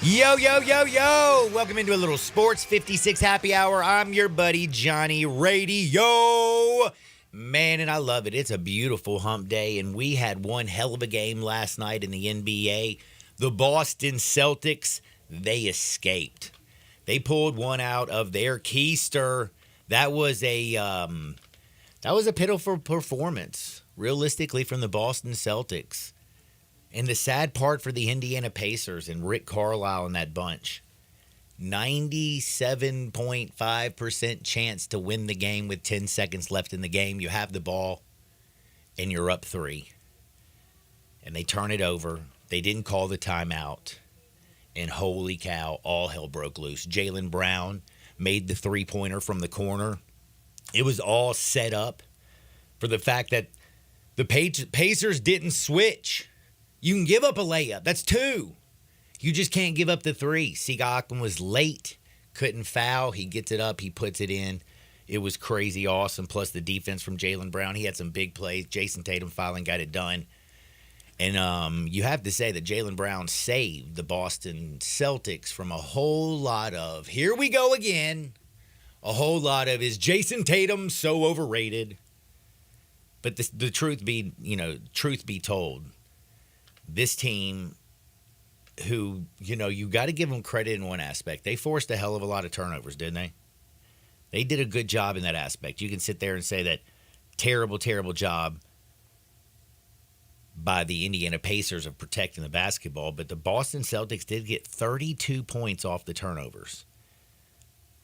Yo, yo, yo, yo. Welcome into a little Sports 56 happy hour. I'm your buddy, Johnny Radio. Man, and I love it. It's a beautiful hump day, and we had one hell of a game last night in the NBA. The Boston Celtics, they escaped. They pulled one out of their keister. That was a pitiful performance, realistically, from the Boston Celtics. And the sad part for the Indiana Pacers and Rick Carlisle and that bunch, 97.5% chance to win the game with 10 seconds left in the game. You have the ball, and you're up 3. And they turn it over. They didn't call the timeout. And holy cow, all hell broke loose. Jaylen Brown made the three-pointer from the corner. It was all set up for the fact that the Pacers didn't switch. You can give up a layup. That's 2. You just can't give up the 3. Siakam was late, couldn't foul. He gets it up. He puts it in. It was crazy awesome. Plus the defense from Jaylen Brown. He had some big plays. Jason Tatum finally got it done. And you have to say that Jaylen Brown saved the Boston Celtics from a whole lot of, here we go again, a whole lot of, is Jason Tatum so overrated? But the truth be told, this team, who, you got to give them credit in one aspect. They forced a hell of a lot of turnovers, didn't they? They did a good job in that aspect. You can sit there and say that terrible, terrible job by the Indiana Pacers of protecting the basketball, but the Boston Celtics did get 32 points off the turnovers.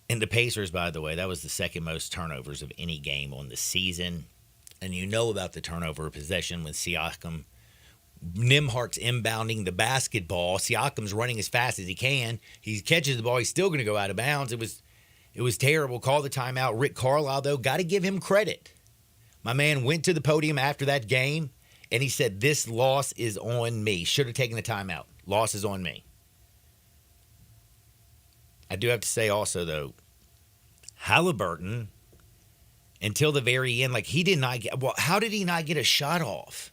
And the Pacers, by the way, that was the second most turnovers of any game on the season. And you know about the turnover of possession when Siakam, Nembhard's inbounding the basketball. Siakam's running as fast as he can. He catches the ball. He's still going to go out of bounds. It was terrible. Call the timeout. Rick Carlisle, though, got to give him credit. My man went to the podium after that game, and he said, this loss is on me. Should have taken the timeout. Loss is on me. I do have to say also, though, Halliburton, until the very end, he did not get – well, how did he not get a shot off?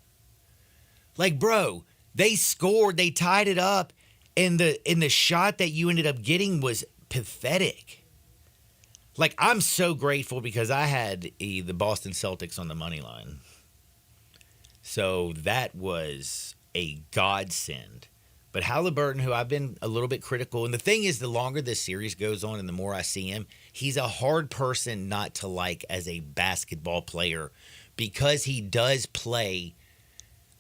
Bro, they scored, they tied it up, and the shot that you ended up getting was pathetic. I'm so grateful because I had the Boston Celtics on the money line. So that was a godsend. But Halliburton, who I've been a little bit critical, and the thing is, the longer this series goes on and the more I see him, he's a hard person not to like as a basketball player because he does play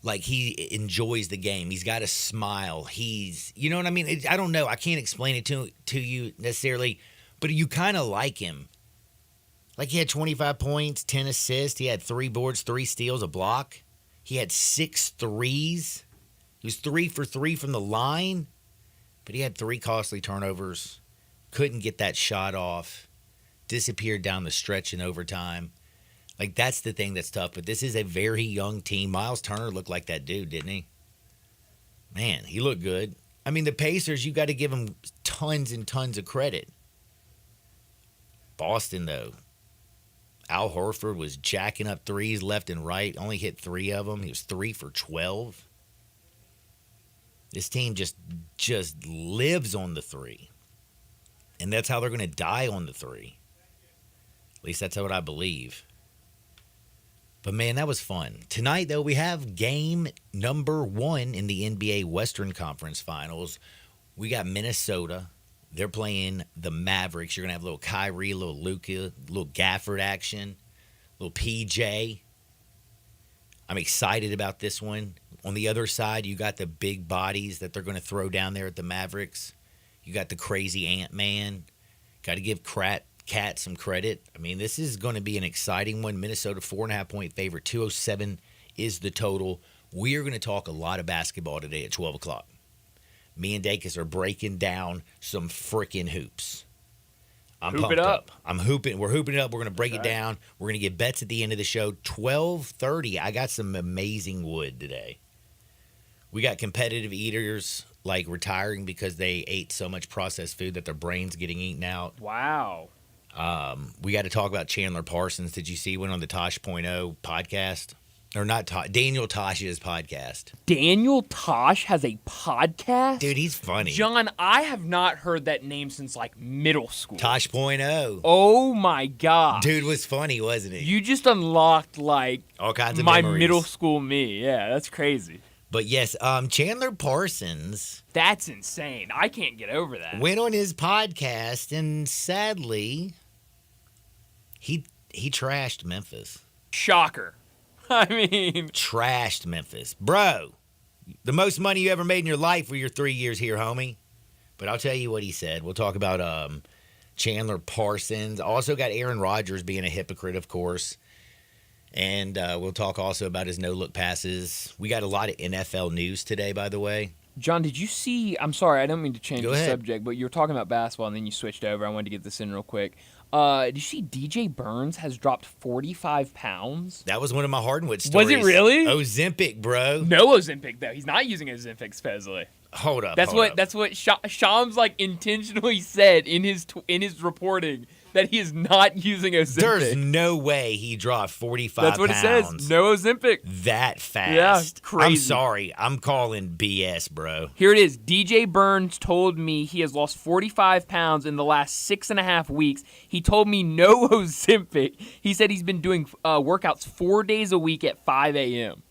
he enjoys the game. He's got a smile. He's, you know what I mean? I don't know. I can't explain it to you necessarily, but you kind of like him. He had 25 points, 10 assists. He had 3 boards, 3 steals, a block. He had 6 threes. He was 3 for 3 from the line, but he had 3 costly turnovers. Couldn't get that shot off. Disappeared down the stretch in overtime. That's the thing that's tough. But this is a very young team. Miles Turner looked like that dude, didn't he? Man, he looked good. I mean, the Pacers, you got to give them tons and tons of credit. Boston, though. Al Horford was jacking up threes left and right. Only hit 3 of them. He was 3 for 12. This team just lives on the 3. And that's how they're going to die on the 3. At least that's what I believe. But, man, that was fun. Tonight, though, we have game number 1 in the NBA Western Conference Finals. We got Minnesota. They're playing the Mavericks. You're going to have a little Kyrie, a little Luka, a little Gafford action, a little PJ. I'm excited about this one. On the other side, you got the big bodies that they're going to throw down there at the Mavericks. You got the crazy Ant-Man. Got to give Cat some credit. I mean, this is going to be an exciting one. Minnesota 4.5-point favorite. 207 is the total. We are going to talk a lot of basketball today at 12 o'clock. Me and Dacus are breaking down some freaking hoops. I'm pumped up. I'm hooping. We're hooping it up. We're going to break it down. We're going to get bets at the end of the show. 12:30. I got some amazing wood today. We got competitive eaters retiring because they ate so much processed food that their brain's getting eaten out. Wow. We got to talk about Chandler Parsons. Did you see one on the Tosh.0 podcast? Or not Daniel Tosh's podcast. Daniel Tosh has a podcast? Dude, he's funny. John, I have not heard that name since like middle school. Tosh.0. Oh my God. Dude was funny, wasn't he? You just unlocked like all kinds of my memories. middle school me. Yeah, that's crazy. But yes, Chandler Parsons. That's insane. I can't get over that. Went on his podcast and sadly he trashed Memphis. Shocker. I mean, Trashed Memphis. Bro, the most money you ever made in your life for your 3 years here, homie. But I'll tell you what he said. We'll talk about Chandler Parsons. Also got Aaron Rodgers being a hypocrite, of course. And we'll talk also about his no-look passes. We got a lot of NFL news today, by the way. John, did you see? I'm sorry, I don't mean to change Go the ahead. subject, but you were talking about basketball and then you switched over. I wanted to get this in real quick. Did you see DJ Burns has dropped 45 pounds? That was one of my Hardwood stories. Was it really? Ozempic, bro. No Ozempic though. He's not using Ozempic supposedly. Hold up. That's what Shams like intentionally said in his reporting that he is not using Ozempic. There's no way he dropped 45 That's what pounds. it says. No Ozempic. That fast. Yeah, crazy. I'm sorry. I'm calling BS, bro. Here it is. DJ Burns told me he has lost 45 pounds in the last 6.5 weeks. He told me no Ozempic. He said he's been doing workouts 4 days a week at 5 a.m.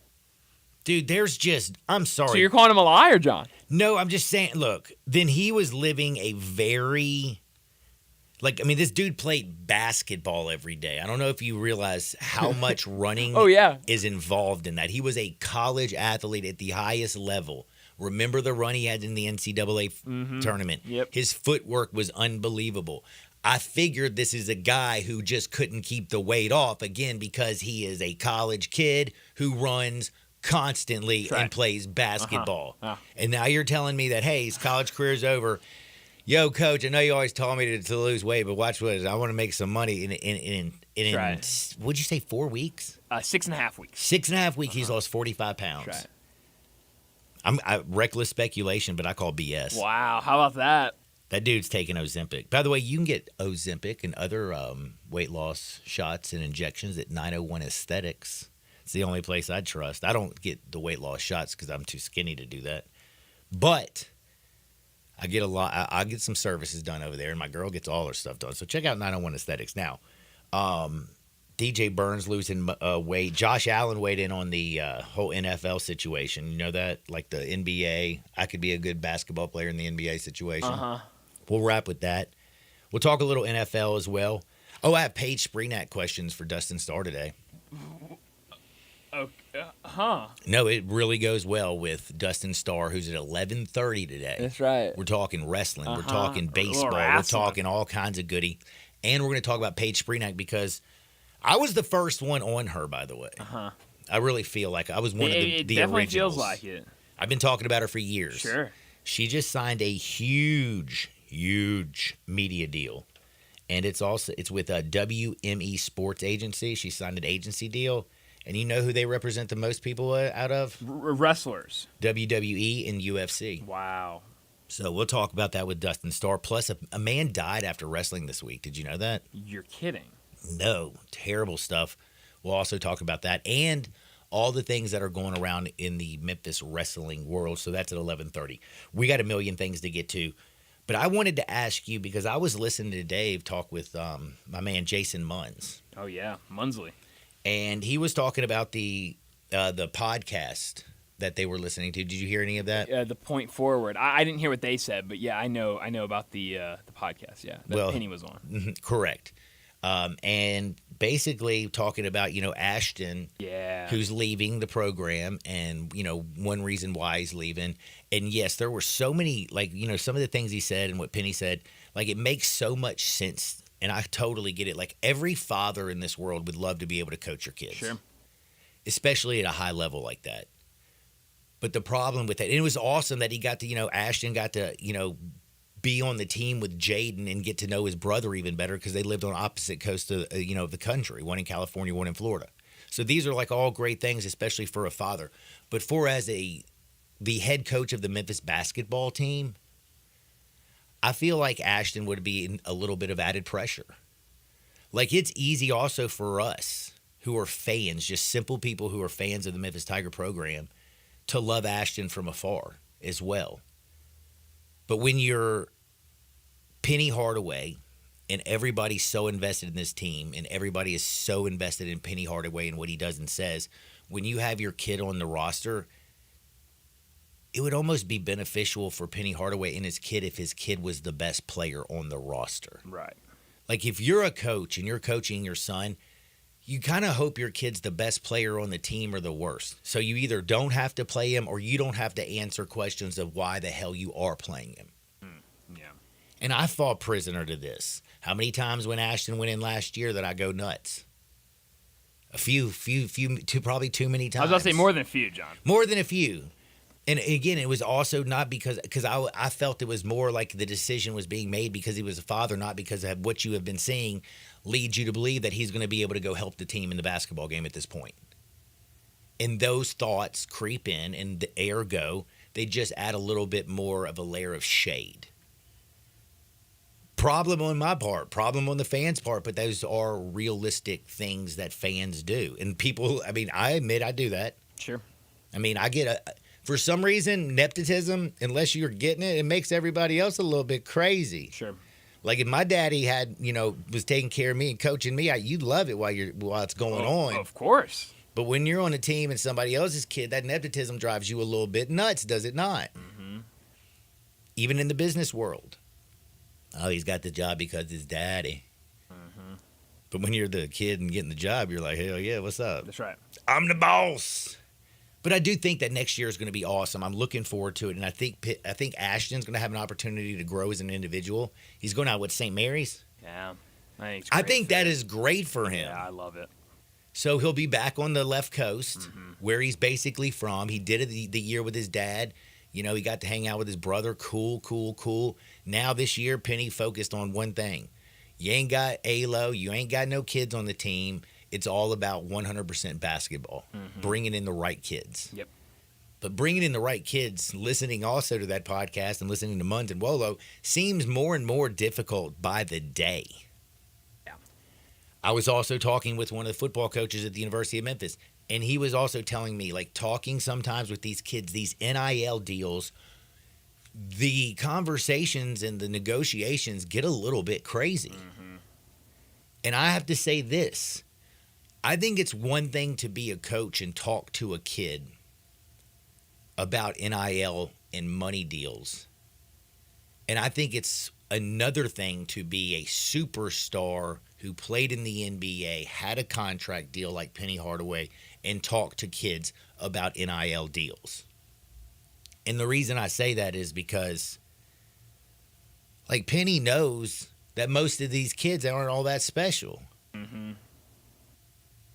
Dude, there's just, I'm sorry. So you're calling him a liar, John? No, I'm just saying, look, then he was living a very, this dude played basketball every day. I don't know if you realize how much running Oh, yeah. is involved in that. He was a college athlete at the highest level. Remember the run he had in the NCAA tournament? Yep. His footwork was unbelievable. I figured this is a guy who just couldn't keep the weight off, again, because he is a college kid who runs constantly and plays basketball. And now you're telling me that, hey, his college career's over. Yo, coach, I know you always told me to lose weight, but watch what it is. I want to make some money in what'd you say, 4 weeks? 6.5 weeks. 6.5 weeks, he's lost 45 pounds. That's I'm reckless speculation, but I call BS. Wow, how about that? That dude's taking Ozempic. By the way, you can get Ozempic and other weight loss shots and injections at 901 Aesthetics. It's the only place I'd trust. I don't get the weight loss shots because I'm too skinny to do that. But I get a lot. I get some services done over there, and my girl gets all her stuff done. So check out 901 Aesthetics. Now, DJ Burns losing weight. Josh Allen weighed in on the whole NFL situation. You know that? Like the NBA. I could be a good basketball player in the NBA situation. We'll wrap with that. We'll talk a little NFL as well. Oh, I have Paige Springnack questions for Dustin Starr today. No, it really goes well with Dustin Starr, who's at 11:30 today. That's right. We're talking wrestling. We're talking baseball. We're talking all kinds of goody. And we're going to talk about Paige Springnack because I was the first one on her, by the way. I really feel like I was one of the originals. It definitely feels like it. I've been talking about her for years. Sure. She just signed a huge media deal. And it's with a WME Sports Agency. She signed an agency deal. And you know who they represent the most people out of? Wrestlers. WWE and UFC. Wow. So we'll talk about that with Dustin Starr. Plus, a man died after wrestling this week. Did you know that? You're kidding. No. Terrible stuff. We'll also talk about that and all the things that are going around in the Memphis wrestling world. So that's at 11:30. We got a million things to get to. But I wanted to ask you, because I was listening to Dave talk with my man Jason Munz. Oh, yeah. Munsley. And he was talking about the podcast that they were listening to. Did you hear any of that? The Point Forward. I didn't hear what they said, but yeah, I know about the podcast. Yeah, that Penny was on. Correct. And basically talking about Ashton, who's leaving the program, and one reason why he's leaving. And yes, there were so many some of the things he said and what Penny said. It makes so much sense. And I totally get it. Every father in this world would love to be able to coach your kids. Sure. Especially at a high level like that. But the problem with that, and it was awesome that he got to, Ashton got to, be on the team with Jaden and get to know his brother even better because they lived on opposite coasts of, the country, one in California, one in Florida. So these are all great things, especially for a father. But as the head coach of the Memphis basketball team, I feel like Ashton would be in a little bit of added pressure. It's easy also for us who are fans, just simple people who are fans of the Memphis Tiger program, to love Ashton from afar as well. But when you're Penny Hardaway and everybody's so invested in this team and everybody is so invested in Penny Hardaway and what he does and says, when you have your kid on the roster, it would almost be beneficial for Penny Hardaway and his kid if his kid was the best player on the roster. Right. Like if you're a coach and you're coaching your son, you kind of hope your kid's the best player on the team or the worst. So you either don't have to play him or you don't have to answer questions of why the hell you are playing him. Yeah. And I fall prisoner to this. How many times when Ashton went in last year that I go nuts? A few, probably too many times. I was about to say more than a few, John. More than a few. And again, it was also not because I felt it was more like the decision was being made because he was a father, not because of what you have been seeing leads you to believe that he's going to be able to go help the team in the basketball game at this point. And those thoughts creep in, and ergo, they just add a little bit more of a layer of shade. Problem on my part, problem on the fans' part, but those are realistic things that fans do. And people, I mean, I admit I do that. Sure. I mean, for some reason, nepotism, unless you're getting it, it makes everybody else a little bit crazy. Sure. Like if my daddy was taking care of me and coaching me, you'd love it while it's going on. Of course. But when you're on a team and somebody else's kid, that nepotism drives you a little bit nuts, does it not? Mm-hmm. Even in the business world. Oh, he's got the job because his daddy. Mm-hmm. But when you're the kid and getting the job, you're like, hell yeah, what's up? That's right. I'm the boss. But I do think that next year is going to be awesome. I'm looking forward to it, and I think Ashton's going to have an opportunity to grow as an individual. He's going out with St. Mary's. Yeah, I think that is great for him. Yeah, I love it. So he'll be back on the left coast, where he's basically from. He did it the year with his dad. He got to hang out with his brother. Cool. Now this year, Penny focused on one thing. You ain't got ALO. You ain't got no kids on the team. It's all about 100% basketball, bringing in the right kids. Yep. But bringing in the right kids, listening also to that podcast and listening to Munz and Wolo seems more and more difficult by the day. Yeah. I was also talking with one of the football coaches at the University of Memphis, and he was also telling me, like, talking sometimes with these kids, these NIL deals, the conversations and the negotiations get a little bit crazy. And I have to say this. I think it's one thing to be a coach and talk to a kid about NIL and money deals. And I think it's another thing to be a superstar who played in the NBA, had a contract deal like Penny Hardaway, and talk to kids about NIL deals. And the reason I say that is because, like, Penny knows that most of these kids aren't all that special. Mm-hmm.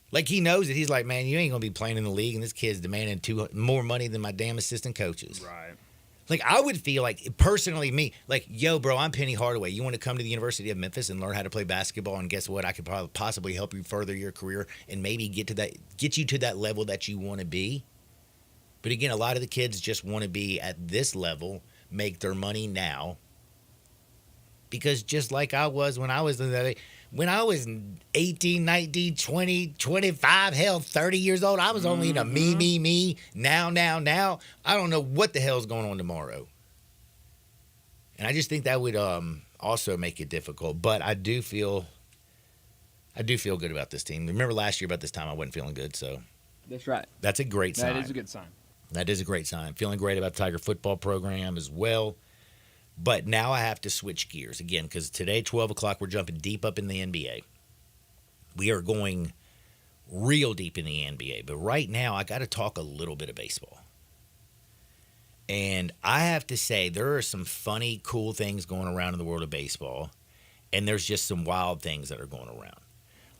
Like, he knows it. He's like, man, you ain't going to be playing in the league, and this kid's demanding more money than my damn assistant coaches. Right. Like, I would feel like, personally, me, like, yo, bro, I'm Penny Hardaway. You want to come to the University of Memphis and learn how to play basketball, and guess what? I could probably possibly help you further your career and maybe get you to that level that you want to be. But again, a lot of the kids just want to be at this level, make their money now. Because just like I was when I was 18, 19, 20, 25, hell, 30 years old, I was only in a me. Now. I don't know what the hell's going on tomorrow. And I just think that would also make it difficult. But I do feel good about this team. Remember last year about this time I wasn't feeling good, so That's right. that's a great sign. That is a good sign. That is a great sign. Feeling great about the Tiger football program as well. But now I have to switch gears again because today, 12 o'clock, we're jumping deep up in the NBA. We are going real deep in the NBA. But right now, I got to talk a little bit of baseball. And I have to say, there are some funny, cool things going around in the world of baseball. And there's just some wild things that are going around.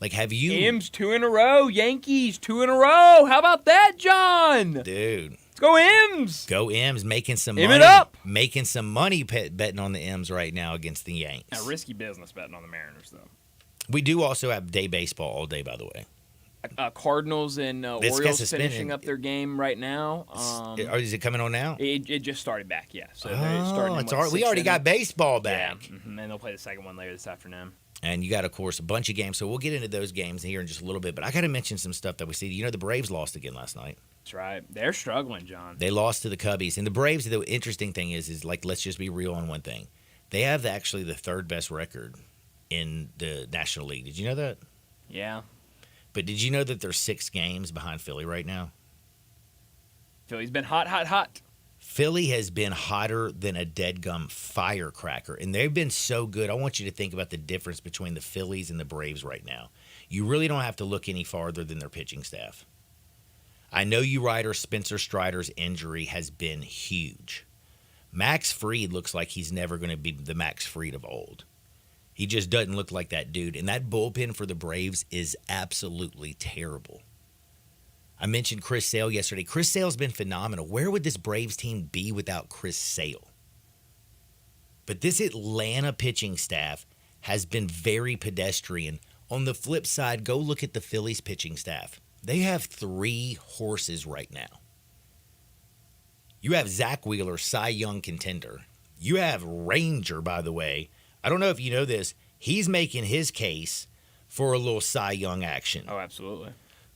Like, have you... M's 2 in a row. Yankees 2 in a row. How about that, John? Dude. Let's go M's. Go M's, making some M money. it up. Making some money betting on the M's right now against the Yanks. A risky business betting on the Mariners, though. We do also have day baseball all day, by the way. Cardinals and This got Orioles suspended. finishing up their game right now. Is it coming on now? It just started back, yeah. So Oh, they're starting. it's we already got baseball Yeah, back. and they'll play the second one later this afternoon. And you got, of course, a bunch of games. So we'll get into those games here in just a little bit. But I got to mention some stuff that we see. You know, the Braves lost again last night. That's right. They're struggling, John. They lost to the Cubbies. And the Braves, the interesting thing is like, let's just be real on one thing. They have actually the third best record in the National League. Did you know that? Yeah. But did you know that they're 6 games behind Philly right now? Philly's been hot, hot, hot. Philly has been hotter than a deadgum firecracker, and they've been so good. I want you to think about the difference between the Phillies and the Braves right now. You really don't have to look any farther than their pitching staff. I know you writer Spencer Strider's injury has been huge. Max Fried looks like he's never going to be the Max Fried of old. He just doesn't look like that dude, and that bullpen for the Braves is absolutely terrible. I mentioned Chris Sale yesterday. Chris Sale's been phenomenal. Where would this Braves team be without Chris Sale? But this Atlanta pitching staff has been very pedestrian. On the flip side, go look at the Phillies pitching staff. They have 3 horses right now. You have Zach Wheeler, Cy Young contender. You have Ranger, by the way. I don't know if you know this. He's making his case for a little Cy Young action. Oh, absolutely.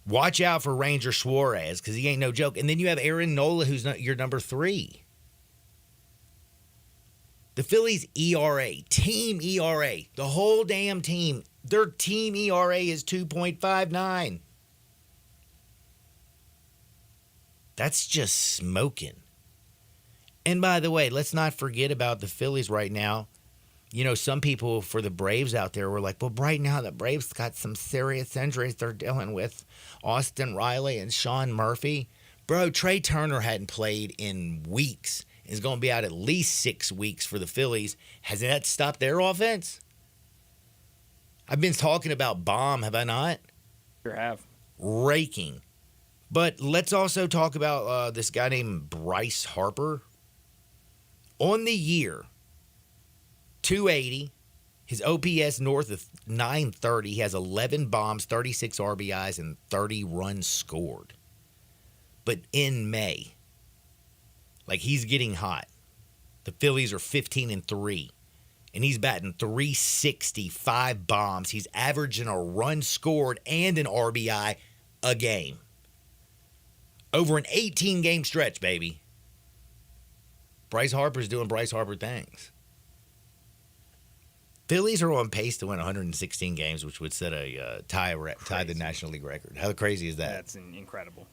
Watch out for Ranger Suarez because he ain't no joke. And then you have Aaron Nola, who's your number 3. The Phillies' ERA, team ERA, the whole damn team, their team ERA is 2.59. That's just smoking. And by the way, let's not forget about the Phillies right now. You know, some people for the Braves out there were like, well, right now the Braves got some serious injuries they're dealing with. Austin Riley and Sean Murphy. Bro, Trey Turner hadn't played in weeks. Is going to be out at least 6 weeks for the Phillies. Has that stopped their offense? I've been talking about bomb, have I not? Sure have. Raking. But let's also talk about this guy named Bryce Harper. On the year, 280. His OPS north of 930. He has 11 bombs, 36 RBIs, and 30 runs scored. But in May, like he's getting hot. The Phillies are 15-3. And he's batting 360, 5 bombs. He's averaging a run scored and an RBI a game. Over an 18-game stretch, baby. Bryce Harper's doing Bryce Harper things. Phillies are on pace to win 116 games, which would set a tie the National League record. How crazy is that? That's incredible.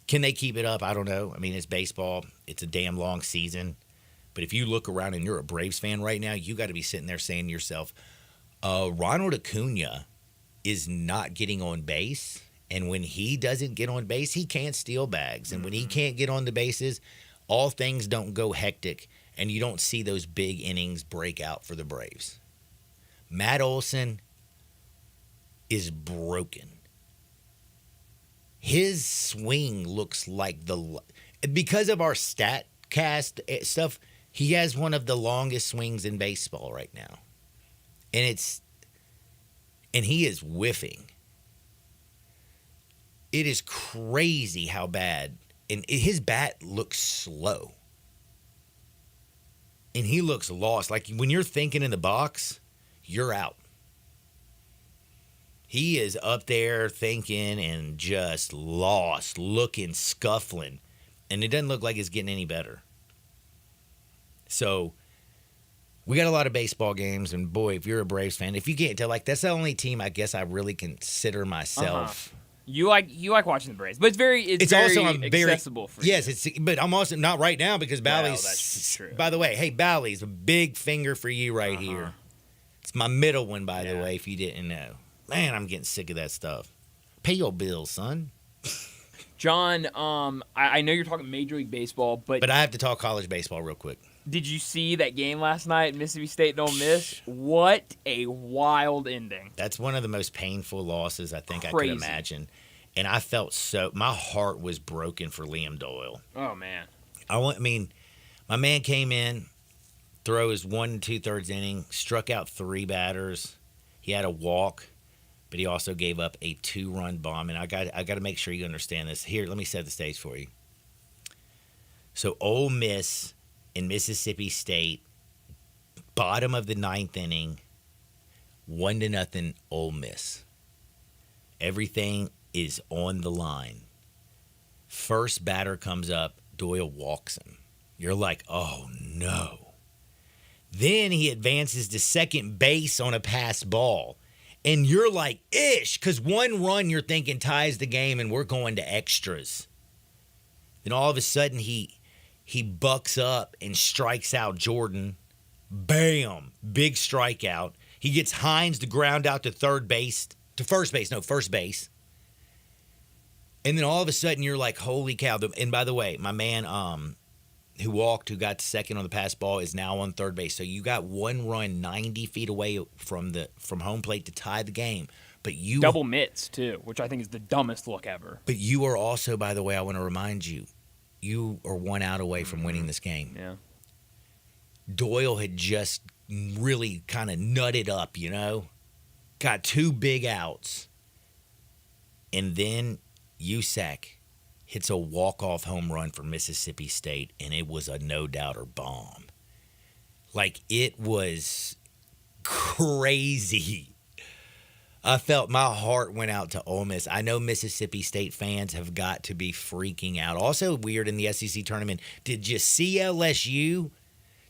Can they keep it up? I don't know. I mean, it's baseball. It's a damn long season. But if you look around and you're a Braves fan right now, you got to be sitting there saying to yourself, Ronald Acuna is not getting on base. And when he doesn't get on base, he can't steal bags. And when he can't get on the bases, all things don't go hectic. And you don't see those big innings break out for the Braves. Matt Olson is broken. His swing looks like because of our StatCast stuff, he has one of the longest swings in baseball right now. And he is whiffing. It is crazy how bad. And his bat looks slow. And he looks lost. Like when you're thinking in the box, you're out. He is up there thinking and just lost, looking, scuffling. And it doesn't look like it's getting any better. So we got a lot of baseball games. And boy, if you're a Braves fan, if you can't tell, like that's the only team I guess I really consider myself. You like watching the Braves, but it's very also accessible for you. Yes, but I'm also not right now because Bally's. Well, that's true. By the way, hey Bally's, a big finger for you right here. It's my middle one, by the way, if you didn't know. Man, I'm getting sick of that stuff. Pay your bills, son. John, I know you're talking Major League Baseball, but I have to talk college baseball real quick. Did you see that game last night, Mississippi State and Ole Miss? What a wild ending. That's one of the most painful losses I think I could imagine. And I felt my heart was broken for Liam Doyle. Oh, man. My man came in, throw his 1 2/3 inning, struck out 3 batters. He had a walk, but he also gave up a 2-run bomb. And I got to make sure you understand this. Here, let me set the stage for you. So Ole Miss and Mississippi State, bottom of the 9th inning, 1-0 Ole Miss. Everything is on the line. First batter comes up, Doyle walks him. You're like, oh no. Then he advances to second base on a pass ball. And you're like, ish, because one run you're thinking ties the game and we're going to extras. Then all of a sudden he bucks up and strikes out Jordan. Bam! Big strikeout. He gets Hines to ground out to first base. And then all of a sudden you're like, holy cow. And by the way, my man who got second on the pass ball is now on third base. So you got one run 90 feet away from home plate to tie the game. But you double mitts too, which I think is the dumbest look ever. But you are also, by the way, I want to remind you, you are 1 out away from winning this game. Yeah. Doyle had just really kind of nutted up, got 2 big outs. And then USAC hits a walk-off home run for Mississippi State, and it was a no-doubter bomb. Like, it was crazy. I felt my heart went out to Ole Miss. I know Mississippi State fans have got to be freaking out. Also weird in the SEC tournament, did you see LSU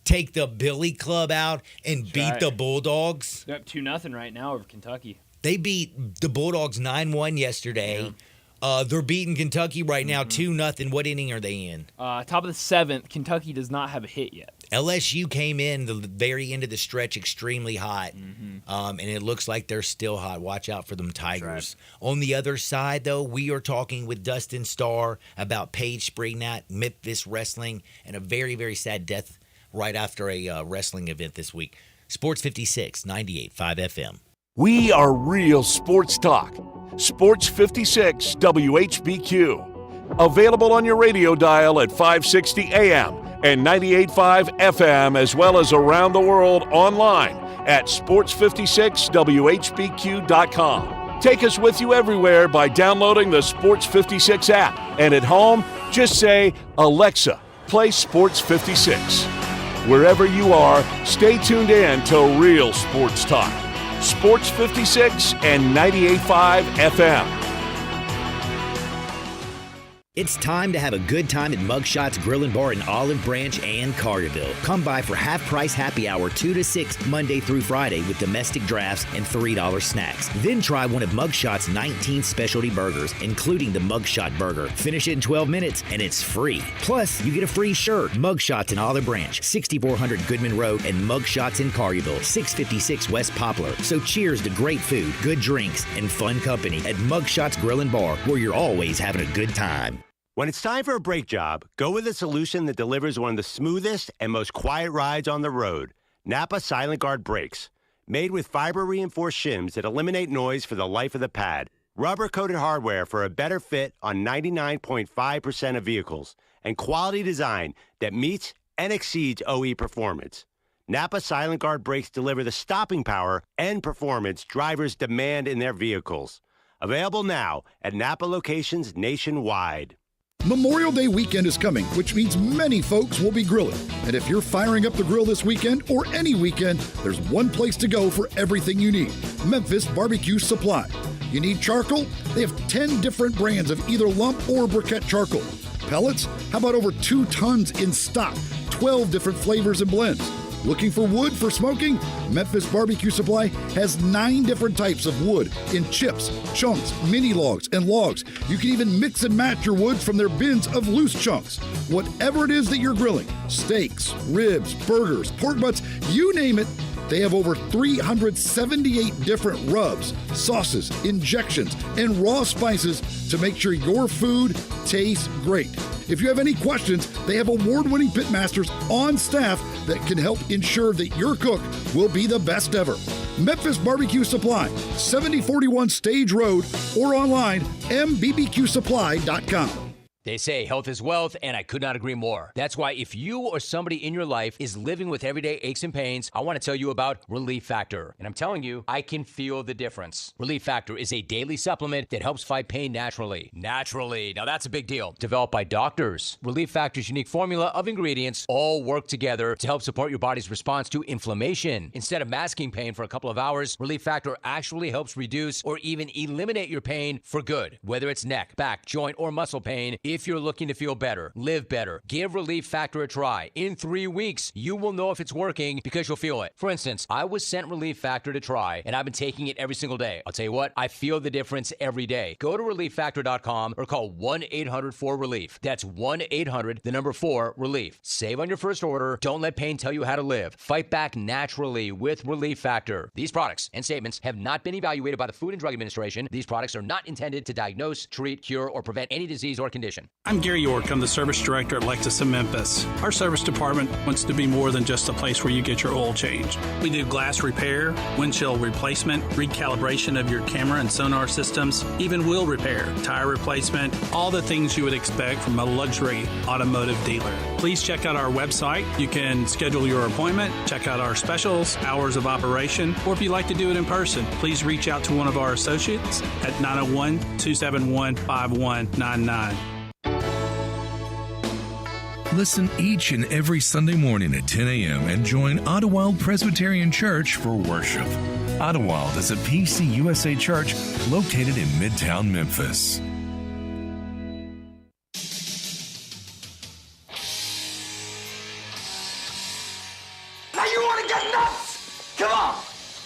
take the Billy Club out and beat the Bulldogs? They're up 2-0 right now over Kentucky. They beat the Bulldogs 9-1 yesterday. Yeah. They're beating Kentucky right now 2-0. What inning are they in? Top of the 7th. Kentucky does not have a hit yet. LSU came in the very end of the stretch extremely hot, and it looks like they're still hot. Watch out for them Tigers. Right. On the other side, though, we are talking with Dustin Starr about Paige Sprignat, Memphis Wrestling, and a very, very sad death right after a wrestling event this week. Sports 56, 98.5 FM. We are real sports talk. Sports 56 WHBQ. Available on your radio dial at 560 AM and 98.5 FM, as well as around the world online at sports56whbq.com. Take us with you everywhere by downloading the Sports 56 app. And at home, just say, Alexa, play Sports 56. Wherever you are, stay tuned in to Real Sports Talk. Sports 56 and 98.5 FM. It's time to have a good time at Mugshots Grill and Bar in Olive Branch and Carterville. Come by for half-price happy hour 2 to 6 Monday through Friday with domestic drafts and $3 snacks. Then try one of Mugshot's 19 specialty burgers, including the Mugshot Burger. Finish it in 12 minutes and it's free. Plus, you get a free shirt. Mugshots in Olive Branch, 6400 Goodman Road, and Mugshots in Carterville, 656 West Poplar. So cheers to great food, good drinks, and fun company at Mugshots Grill and Bar, where you're always having a good time. When it's time for a brake job, go with a solution that delivers one of the smoothest and most quiet rides on the road. Napa Silent Guard brakes. Made with fiber-reinforced shims that eliminate noise for the life of the pad. Rubber-coated hardware for a better fit on 99.5% of vehicles. And quality design that meets and exceeds OE performance. Napa Silent Guard brakes deliver the stopping power and performance drivers demand in their vehicles. Available now at Napa locations nationwide. Memorial Day weekend is coming, which means many folks will be grilling. And if you're firing up the grill this weekend or any weekend, there's one place to go for everything you need: Memphis Barbecue Supply. You need charcoal? They have 10 different brands of either lump or briquette charcoal. Pellets? How about over 2 tons in stock? 12 different flavors and blends. Looking for wood for smoking? Memphis Barbecue Supply has 9 different types of wood in chips, chunks, mini logs, and logs. You can even mix and match your wood from their bins of loose chunks. Whatever it is that you're grilling, steaks, ribs, burgers, pork butts, you name it, they have over 378 different rubs, sauces, injections, and raw spices to make sure your food tastes great. If you have any questions, they have award-winning pitmasters on staff that can help ensure that your cook will be the best ever. Memphis Barbecue Supply, 7041 Stage Road, or online, mbbqsupply.com. They say health is wealth, and I could not agree more. That's why if you or somebody in your life is living with everyday aches and pains, I want to tell you about Relief Factor. And I'm telling you, I can feel the difference. Relief Factor is a daily supplement that helps fight pain naturally. Naturally. Now that's a big deal. Developed by doctors. Relief Factor's unique formula of ingredients all work together to help support your body's response to inflammation. Instead of masking pain for a couple of hours, Relief Factor actually helps reduce or even eliminate your pain for good. Whether it's neck, back, joint, or muscle pain, if you're looking to feel better, live better, give Relief Factor a try. In 3 weeks, you will know if it's working because you'll feel it. For instance, I was sent Relief Factor to try, and I've been taking it every single day. I'll tell you what, I feel the difference every day. Go to ReliefFactor.com or call 1-800-4RELIEF. That's 1-800-4-RELIEF. Save on your first order. Don't let pain tell you how to live. Fight back naturally with Relief Factor. These products and statements have not been evaluated by the Food and Drug Administration. These products are not intended to diagnose, treat, cure, or prevent any disease or condition. I'm Gary York. I'm the service director at Lexus in Memphis. Our service department wants to be more than just a place where you get your oil changed. We do glass repair, windshield replacement, recalibration of your camera and sonar systems, even wheel repair, tire replacement, all the things you would expect from a luxury automotive dealer. Please check out our website. You can schedule your appointment, check out our specials, hours of operation, or if you'd like to do it in person, please reach out to one of our associates at 901-271-5199. Listen each and every Sunday morning at 10 a.m. and join Ottawild Presbyterian Church for worship. Ottawild is a PCUSA church located in Midtown Memphis. Now you want to get nuts? Come on,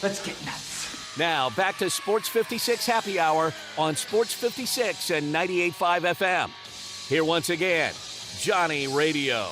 let's get nuts. Now back to Sports 56 Happy Hour on Sports 56 and 98.5 FM. Here once again, Johnny Radio.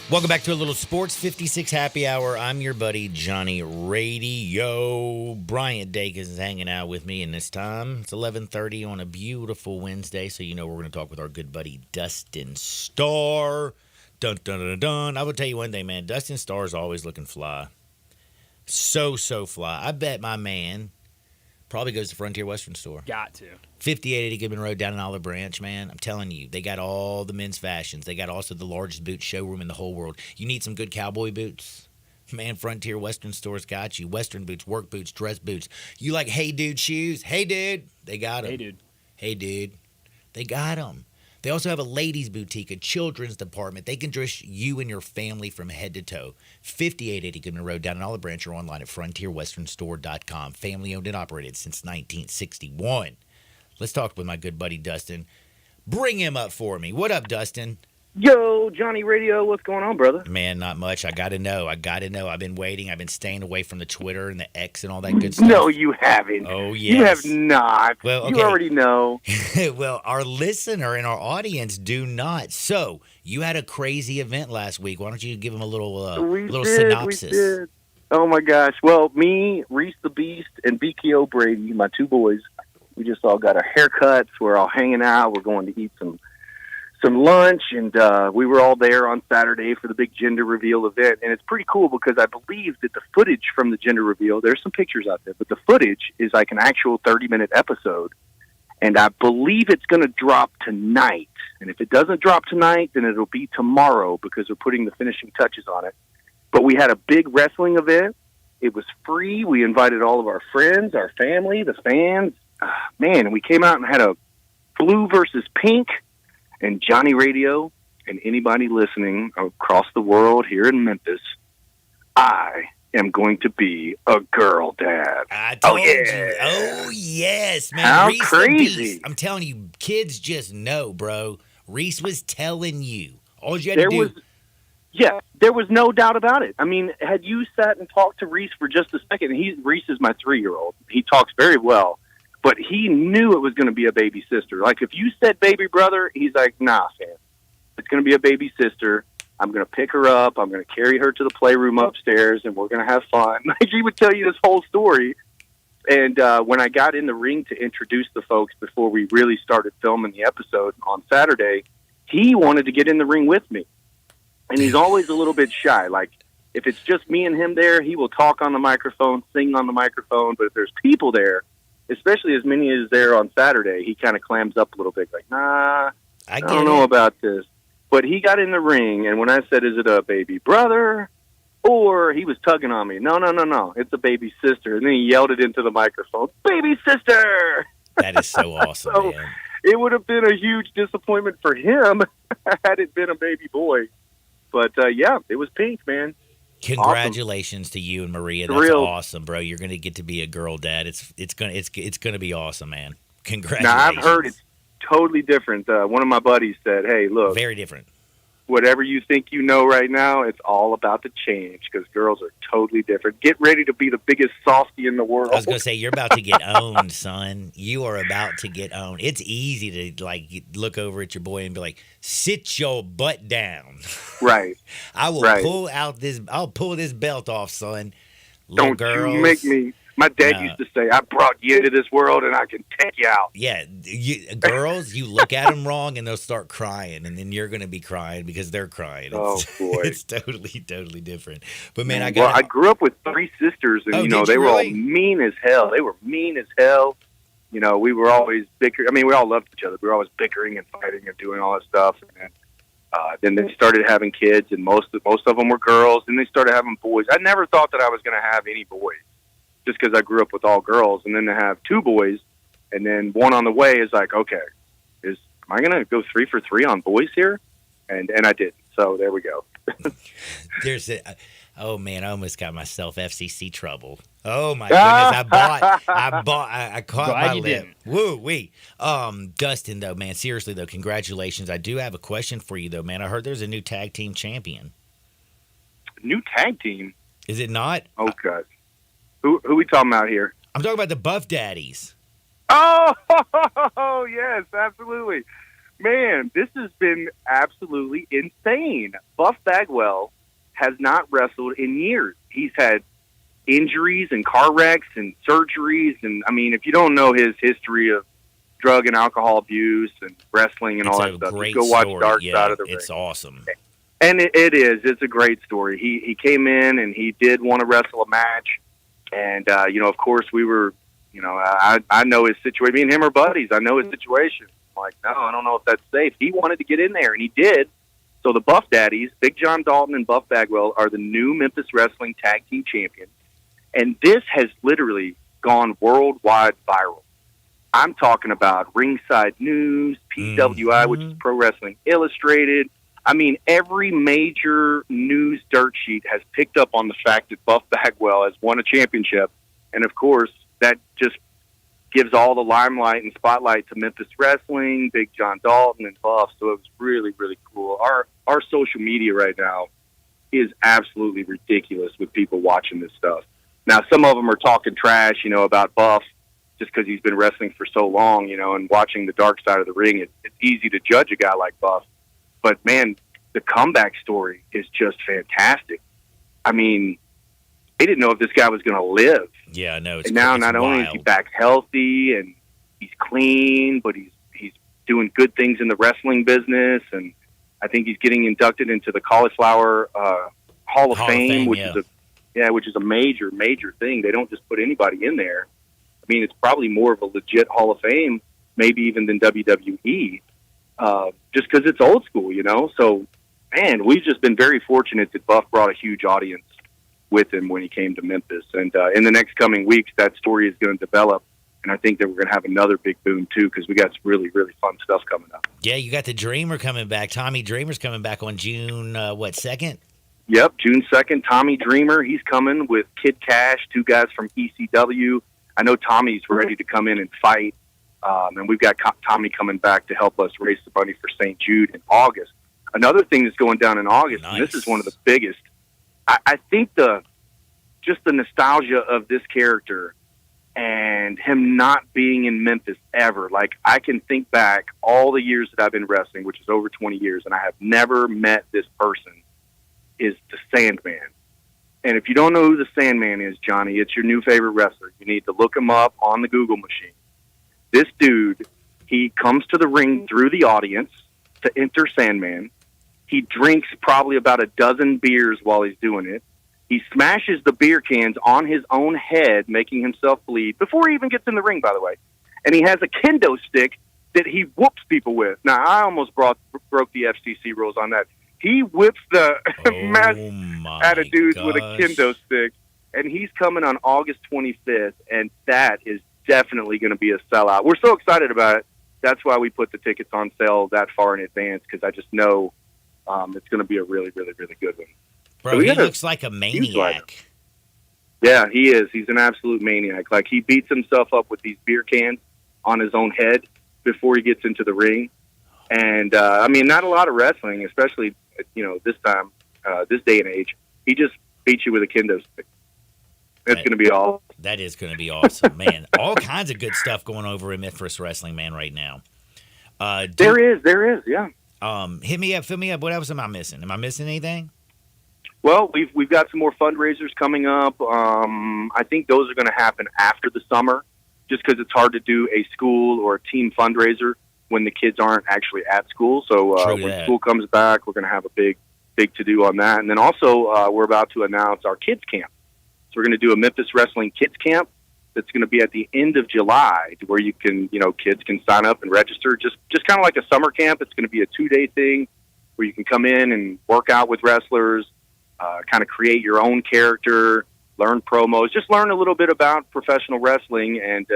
Welcome back to a little Sports 56 Happy Hour. I'm your buddy, Johnny Radio. Bryant Dacus is hanging out with me, and this time it's 11:30 on a beautiful Wednesday, so you know we're going to talk with our good buddy, Dustin Starr. Dun, dun, dun, dun. I will tell you one thing, man. Dustin Starr is always looking fly. So fly. I bet my man probably goes to Frontier Western Store. Got to. 5880 Goodman Road down in Olive Branch, man. I'm telling you, they got all the men's fashions. They got also the largest boot showroom in the whole world. You need some good cowboy boots? Man, Frontier Western Store's got you. Western boots, work boots, dress boots. You like Hey Dude shoes? Hey Dude, they got them. Hey, dude. Hey Dude, they got them. They also have a ladies' boutique, a children's department. They can dress you and your family from head to toe. 5880 Goodman Road down in Olive Branch or online at frontierwesternstore.com. Family owned and operated since 1961. Let's talk with my good buddy Dustin. Bring him up for me. What up, Dustin? Yo, Johnny Radio, what's going on, brother? Man, not much. I got to know. I've been waiting. I've been staying away from the Twitter and the X and all that good stuff. No, you haven't. Oh, yes. You have not. Well, okay. You already know. Well, our listener and our audience do not. So, you had a crazy event last week. Why don't you give them a little synopsis? We did. Oh, my gosh. Well, me, Reese the Beast, and BK O'Brady, my two boys, we just all got our haircuts. We're all hanging out. We're going to eat some lunch, and we were all there on Saturday for the big gender reveal event. And it's pretty cool because I believe that the footage from the gender reveal, there's some pictures out there, but the footage is like an actual 30-minute episode. And I believe it's going to drop tonight. And if it doesn't drop tonight, then it'll be tomorrow because we're putting the finishing touches on it. But we had a big wrestling event. It was free. We invited all of our friends, our family, the fans. Man, we came out and had a blue versus pink. And Johnny Radio and anybody listening across the world here in Memphis, I am going to be a girl dad. I told you. Oh, yes, man. How Reese crazy. The Beast. I'm telling you, kids just know, bro. Reese was telling you. All you had to do. There was no doubt about it. I mean, had you sat and talked to Reese for just a second, Reese is my 3-year-old. He talks very well. But he knew it was going to be a baby sister. Like, if you said baby brother, he's like, nah, fam. It's going to be a baby sister. I'm going to pick her up. I'm going to carry her to the playroom upstairs, and we're going to have fun. Like, he would tell you this whole story. And when I got in the ring to introduce the folks before we really started filming the episode on Saturday, he wanted to get in the ring with me. And he's always a little bit shy. Like, if it's just me and him there, he will talk on the microphone, sing on the microphone. But if there's people there, especially as many as there on Saturday, he kind of clams up a little bit. Like, nah, I don't know about this. But he got in the ring, and when I said, is it a baby brother? Or he was tugging on me. No, it's a baby sister. And then he yelled it into the microphone, baby sister! That is so awesome, so man. It would have been a huge disappointment for him had it been a baby boy. But, yeah, it was Pink, man. Congratulations to you and Maria. That's awesome, bro. You're going to get to be a girl dad. It's gonna be awesome, man. Congratulations. Now, I've heard it's totally different. One of my buddies said, hey, look. Very different. Whatever you think you know right now, it's all about to change because girls are totally different. Get ready to be the biggest softy in the world. I was going to say, you're about to get owned, son. You are about to get owned. It's easy to, like, look over at your boy and be like, sit your butt down. Right. I will pull this belt off, son. Don't you make me. My dad used to say, I brought you into this world and I can take you out. Yeah. Girls, you look at them wrong and they'll start crying, and then you're going to be crying because they're crying. Oh, boy. It's totally different. But, man, I grew up with 3 sisters, and, they were all mean as hell. They were mean as hell. You know, we were always bickering. I mean, we all loved each other. We were always bickering and fighting and doing all that stuff. And then they started having kids, and most of them were girls. And they started having boys. I never thought that I was going to have any boys, just because I grew up with all girls. And then to have 2 boys, and then one on the way is like, okay, am I going to go 3 for 3 on boys here? And I did. So there we go. Oh man, I almost got myself FCC trouble. Oh my goodness, I caught my lip. Woo wee. Dustin, though, man, seriously though, congratulations. I do have a question for you though, man. I heard there's a new tag team champion. New tag team? Is it not? Oh God. Who we talking about here? I'm talking about the Buff Daddies. Oh, yes, absolutely. Man, this has been absolutely insane. Buff Bagwell has not wrestled in years. He's had injuries and car wrecks and surgeries. And, I mean, if you don't know his history of drug and alcohol abuse and wrestling and all that stuff, just go watch Dark Side of the Ring. It's awesome. And it is. It's a great story. He came in and he did want to wrestle a match. And, of course, we were, I know his situation. Me and him are buddies. I know his situation. I'm like, no, I don't know if that's safe. He wanted to get in there, and he did. So the Buff Daddies, Big John Dalton and Buff Bagwell, are the new Memphis Wrestling Tag Team Champions. And this has literally gone worldwide viral. I'm talking about Ringside News, PWI, which is Pro Wrestling Illustrated. I mean, every major news dirt sheet has picked up on the fact that Buff Bagwell has won a championship. And, of course, that just gives all the limelight and spotlight to Memphis Wrestling, Big John Dalton, and Buff. So it was really, really cool. Our social media right now is absolutely ridiculous with people watching this stuff. Now, some of them are talking trash, about Buff just because he's been wrestling for so long, and watching the Dark Side of the Ring. It's easy to judge a guy like Buff. But, man, the comeback story is just fantastic. I mean, they didn't know if this guy was going to live. Yeah, no. And now not only is he back healthy and he's clean, but he's doing good things in the wrestling business. And I think he's getting inducted into the Cauliflower Hall of Fame, which is a major, major thing. They don't just put anybody in there. I mean, it's probably more of a legit Hall of Fame, maybe even than WWE. Just because it's old school, So, man, we've just been very fortunate that Buff brought a huge audience with him when he came to Memphis. And in the next coming weeks, that story is going to develop. And I think that we're going to have another big boom, too, because we got some really, really fun stuff coming up. Yeah, you got the Dreamer coming back. Tommy Dreamer's coming back on June, 2nd? Yep, June 2nd. Tommy Dreamer, he's coming with Kid Cash, 2 guys from ECW. I know Tommy's ready to come in and fight. And we've got Tommy coming back to help us raise the money for St. Jude in August. Another thing that's going down in August, and this is one of the biggest, I think the nostalgia of this character and him not being in Memphis ever. Like, I can think back all the years that I've been wrestling, which is over 20 years, and I have never met this person, is the Sandman. And if you don't know who the Sandman is, Johnny, it's your new favorite wrestler. You need to look him up on the Google machine. This dude, he comes to the ring through the audience to enter Sandman. He drinks probably about a dozen beers while he's doing it. He smashes the beer cans on his own head, making himself bleed, before he even gets in the ring, by the way. And he has a kendo stick that he whoops people with. Now, I almost broke the FCC rules on that. He whips the mess out of dudes with a kendo stick, and he's coming on August 25th, and that is definitely going to be a sellout. We're so excited about it. That's why we put the tickets on sale that far in advance, because I just know it's going to be a really, really, really good one. Bro, so he looks like a maniac. Yeah, he is. He's an absolute maniac. Like, he beats himself up with these beer cans on his own head before he gets into the ring. And, I mean, not a lot of wrestling, especially, this time, this day and age. He just beats you with a kendo stick. That's going to be awesome. That is going to be awesome, man. All kinds of good stuff going over in Memphis Wrestling, man, right now. There is, yeah. Hit me up, fill me up. What else am I missing? Am I missing anything? Well, we've got some more fundraisers coming up. I think those are going to happen after the summer, just because it's hard to do a school or a team fundraiser when the kids aren't actually at school. So when school comes back, we're going to have a big to-do on that. And then also we're about to announce our kids camp. So we're going to do a Memphis Wrestling Kids Camp that's going to be at the end of July, where you can, kids can sign up and register. Just kind of like a summer camp. It's going to be a 2-day thing where you can come in and work out with wrestlers, kind of create your own character, learn promos, just learn a little bit about professional wrestling and,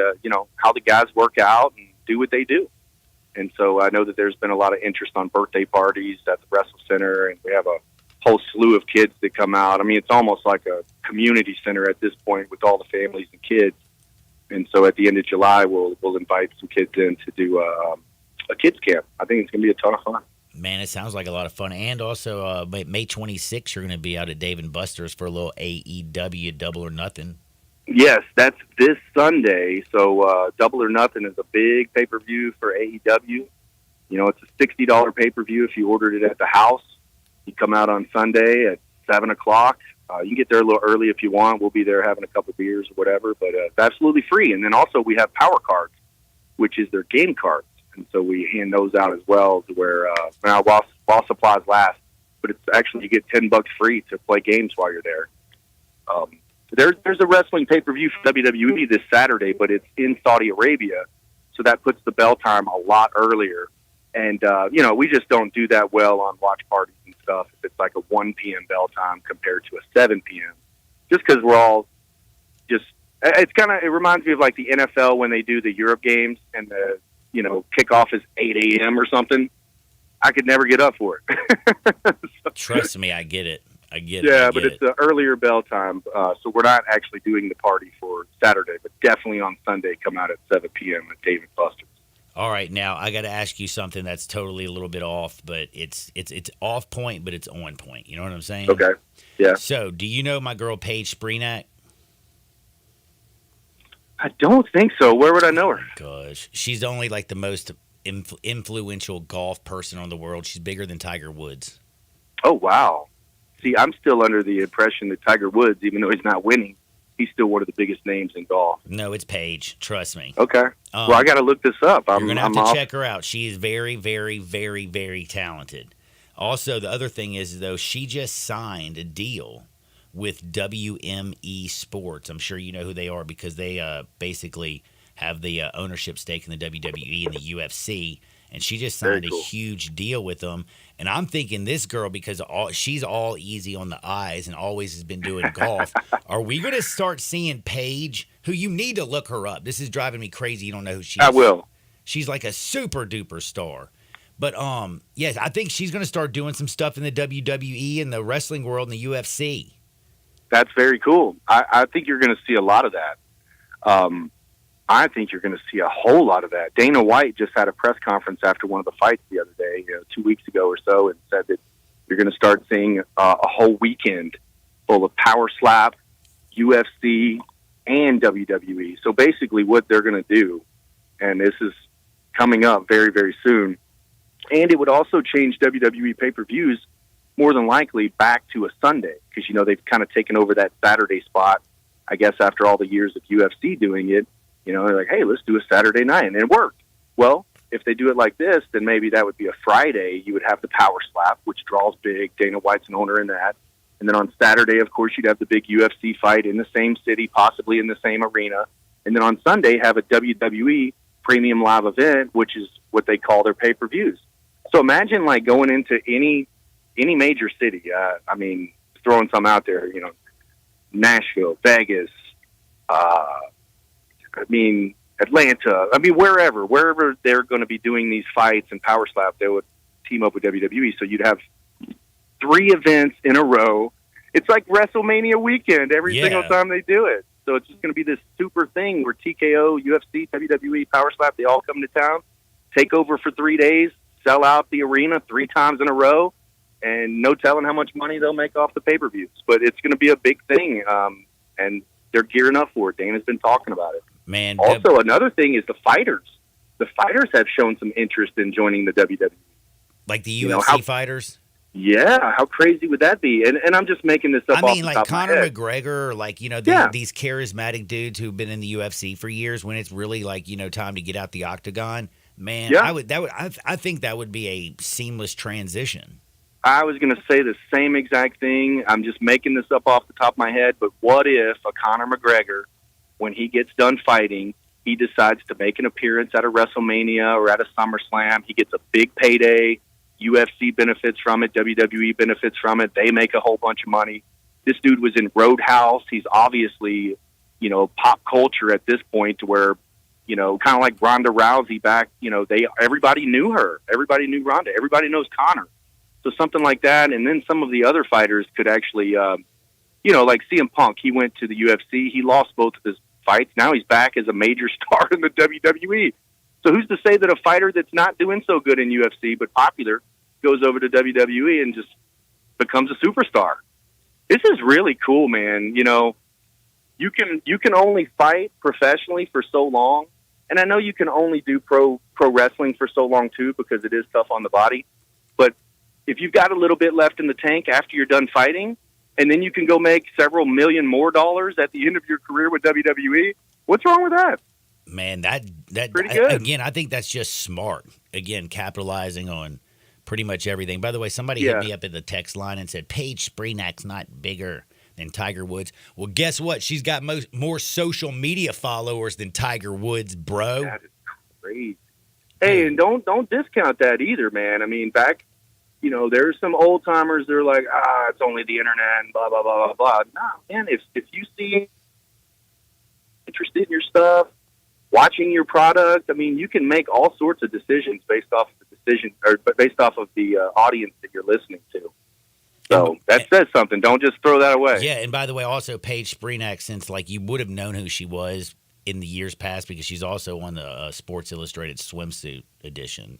how the guys work out and do what they do. And so I know that there's been a lot of interest on birthday parties at the Wrestle Center, and we have a whole slew of kids that come out. I mean, it's almost like a community center at this point with all the families and kids. And so at the end of July, we'll invite some kids in to do a kids camp. I think it's going to be a ton of fun. Man, it sounds like a lot of fun. And also, May 26th, you're going to be out at Dave & Buster's for a little AEW Double or Nothing. Yes, that's this Sunday. So Double or Nothing is a big pay-per-view for AEW. It's a $60 pay-per-view if you ordered it at the house. You come out on Sunday at 7 o'clock. You can get there a little early if you want. We'll be there having a couple beers or whatever, but it's absolutely free. And then also we have Power Cards, which is their game cards. And so we hand those out as well to where, while supplies last, but it's actually, you get $10 free to play games while you're there. There's a wrestling pay-per-view for WWE this Saturday, but it's in Saudi Arabia. So that puts the bell time a lot earlier. And, we just don't do that well on watch parties and stuff if it's like a 1 p.m. bell time compared to a 7 p.m. Just because we're all just, it reminds me of like the NFL when they do the Europe games and the, kickoff is 8 a.m. or something. I could never get up for it. Trust me, I get it. Yeah, but it's an earlier bell time, so we're not actually doing the party for Saturday, but definitely on Sunday, come out at 7 p.m. at Dave & Buster's. All right, now I got to ask you something that's totally a little bit off, but it's off point, but it's on point. You know what I'm saying? Okay. Yeah. So, do you know my girl Paige Spreenak? I don't think so. Where would I know her? Gosh, she's only like the most influential golf person on the world. She's bigger than Tiger Woods. Oh wow! See, I'm still under the impression that Tiger Woods, even though he's not winning, he's still one of the biggest names in golf. No, it's Paige. Trust me. Okay. Well, I got to look this up. You're going to have to check her out. She is very, very, very, very talented. Also, the other thing is, though, she just signed a deal with WME Sports. I'm sure you know who they are because they basically have the ownership stake in the WWE and the UFC. And she just signed a huge deal with them. And I'm thinking this girl, because she's all easy on the eyes and always has been doing golf, are we going to start seeing Paige, who you need to look her up. This is driving me crazy. You don't know who she is. I will. She's like a super duper star. But, yes, I think she's going to start doing some stuff in the WWE and the wrestling world and the UFC. That's very cool. I think you're going to see a lot of that. I think you're going to see a whole lot of that. Dana White just had a press conference after one of the fights the other day, 2 weeks ago or so, and said that you're going to start seeing a whole weekend full of Power Slap, UFC, and WWE. So basically what they're going to do, and this is coming up very, very soon, and it would also change WWE pay-per-views more than likely back to a Sunday because, you know, they've kind of taken over that Saturday spot, I guess, after all the years of UFC doing it. You know, they're like, hey, let's do a Saturday night, and it worked. Well, if they do it like this, then maybe that would be a Friday. You would have the Power Slap, which draws big. Dana White's an owner in that. And then on Saturday, of course, you'd have the big UFC fight in the same city, possibly in the same arena. And then on Sunday, have a WWE premium live event, which is what they call their pay-per-views. So imagine, like, going into any major city. I mean, throwing some out there, you know, Nashville, Vegas, Atlanta. I mean, wherever they're going to be doing these fights and Power Slap, they would team up with WWE. So you'd have 3 events in a row. It's like WrestleMania weekend every single time they do it. So it's just going to be this super thing where TKO, UFC, WWE, Power Slap, they all come to town, take over for 3 days, sell out the arena 3 times in a row, and no telling how much money they'll make off the pay-per-views. But it's going to be a big thing, and they're gearing up for it. Dana's been talking about it. Man. Also, another thing is the fighters. The fighters have shown some interest in joining the WWE. Like the UFC fighters? Yeah, how crazy would that be? And I'm just making this up. I mean, off the like top Conor of my head. McGregor, like, you know, these charismatic dudes who've been in the UFC for years. When it's really like, you know, time to get out the octagon, man, I think that would be a seamless transition. I was going to say the same exact thing. I'm just making this up off the top of my head. But what if a Conor McGregor, when he gets done fighting, he decides to make an appearance at a WrestleMania or at a SummerSlam? He gets a big payday. UFC benefits from it. WWE benefits from it. They make a whole bunch of money. This dude was in Roadhouse. He's obviously, you know, pop culture at this point to where, you know, kind of like Ronda Rousey back, you know, everybody knew her. Everybody knew Ronda. Everybody knows Conor. So something like that. And then some of the other fighters could actually, you know, like CM Punk. He went to the UFC. He lost both of his fights. Now he's back as a major star in the WWE. So who's to say that a fighter that's not doing so good in UFC but popular goes over to WWE and just becomes a superstar? This is really cool, man. You know, you can only fight professionally for so long, and I know you can only do pro wrestling for so long too because it is tough on the body. But if you've got a little bit left in the tank after you're done fighting, and then you can go make several million more dollars at the end of your career with WWE, what's wrong with that? Man, that pretty good. Again, I think that's just smart. Again, capitalizing on pretty much everything. By the way, somebody hit me up in the text line and said, Paige Sprinak's not bigger than Tiger Woods. Well, guess what? She's got more social media followers than Tiger Woods, bro. That is crazy. Hey, and don't discount that either, man. I mean, back, you know, there's some old timers. They're like, it's only the internet and blah blah blah blah blah. No, man. If you see interested in your stuff, watching your product, I mean, you can make all sorts of decisions based off of the audience that you're listening to. So that says something. Don't just throw that away. Yeah, and by the way, also Paige Sprinnak, since like you would have known who she was in the years past because she's also on the Sports Illustrated swimsuit edition.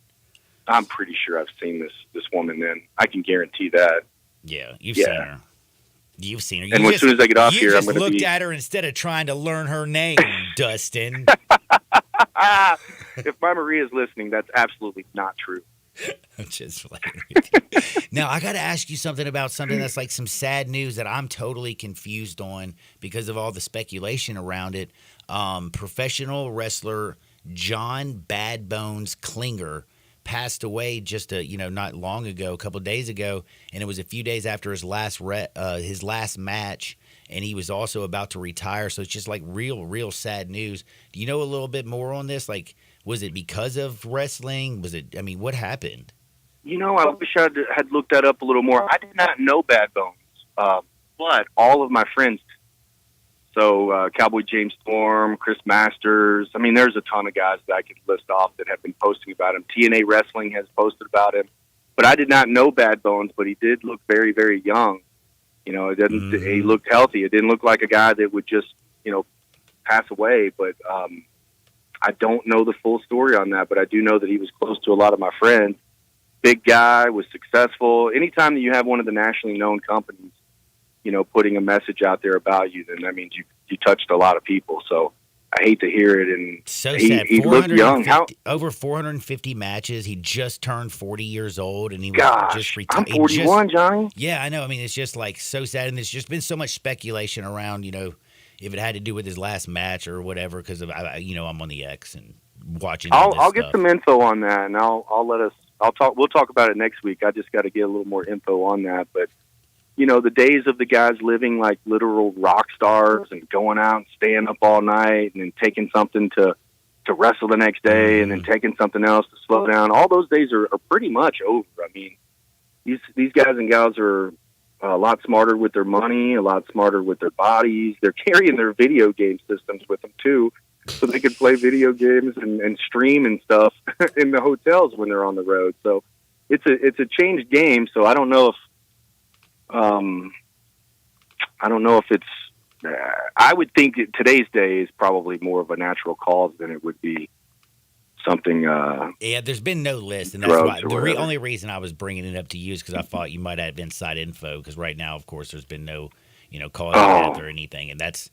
I'm pretty sure I've seen this woman. Then I can guarantee that. Yeah, you've seen her. You've seen her. And as soon as I get off here, I'm going to looked at her instead of trying to learn her name, Dustin. If my Maria is listening, that's absolutely not true. I'm just playing with you. Now, I got to ask you something about something that's like some sad news that I'm totally confused on because of all the speculation around it. Professional wrestler John Bad Bones Klinger passed away just not long ago, a couple of days ago, and it was a few days after his last match, and he was also about to retire. So it's just like real sad news. Do you know a little bit more on this? Like, was it because of wrestling? What happened? You know, I wish I had looked that up a little more. I did not know Bad Bones, but all of my friends. So Cowboy James Storm, Chris Masters. I mean, there's a ton of guys that I could list off that have been posting about him. TNA Wrestling has posted about him. But I did not know Bad Bones, but he did look very, very young. You know, he looked healthy. It didn't look like a guy that would just, you know, pass away. But I don't know the full story on that, but I do know that he was close to a lot of my friends. Big guy, was successful. Anytime that you have one of the nationally known companies, you know, putting a message out there about you, then that means you touched a lot of people. So I hate to hear it. And So he, sad. he looked young. Over 450 matches. He just turned 40 years old, and he was Gosh, just retired. I'm 41, Johnny. Yeah, I know. I mean, it's just like so sad, and there's just been so much speculation around, if it had to do with his last match or whatever. Because I'm on the X and watching. I'll get some info on that, and we'll talk about it next week. I just got to get a little more info on that, but. The days of the guys living like literal rock stars and going out and staying up all night and then taking something to wrestle the next day and then taking something else to slow down, all those days are pretty much over. I mean, these guys and gals are a lot smarter with their money, a lot smarter with their bodies. They're carrying their video game systems with them, too, so they can play video games and stream and stuff in the hotels when they're on the road. So it's a changed game, so I don't know if it's. I would think that today's day is probably more of a natural cause than it would be something. Yeah, there's been no list, and that's why the only reason I was bringing it up to you is because I thought you might have inside info. Because right now, of course, there's been no, cause of death or anything, and it's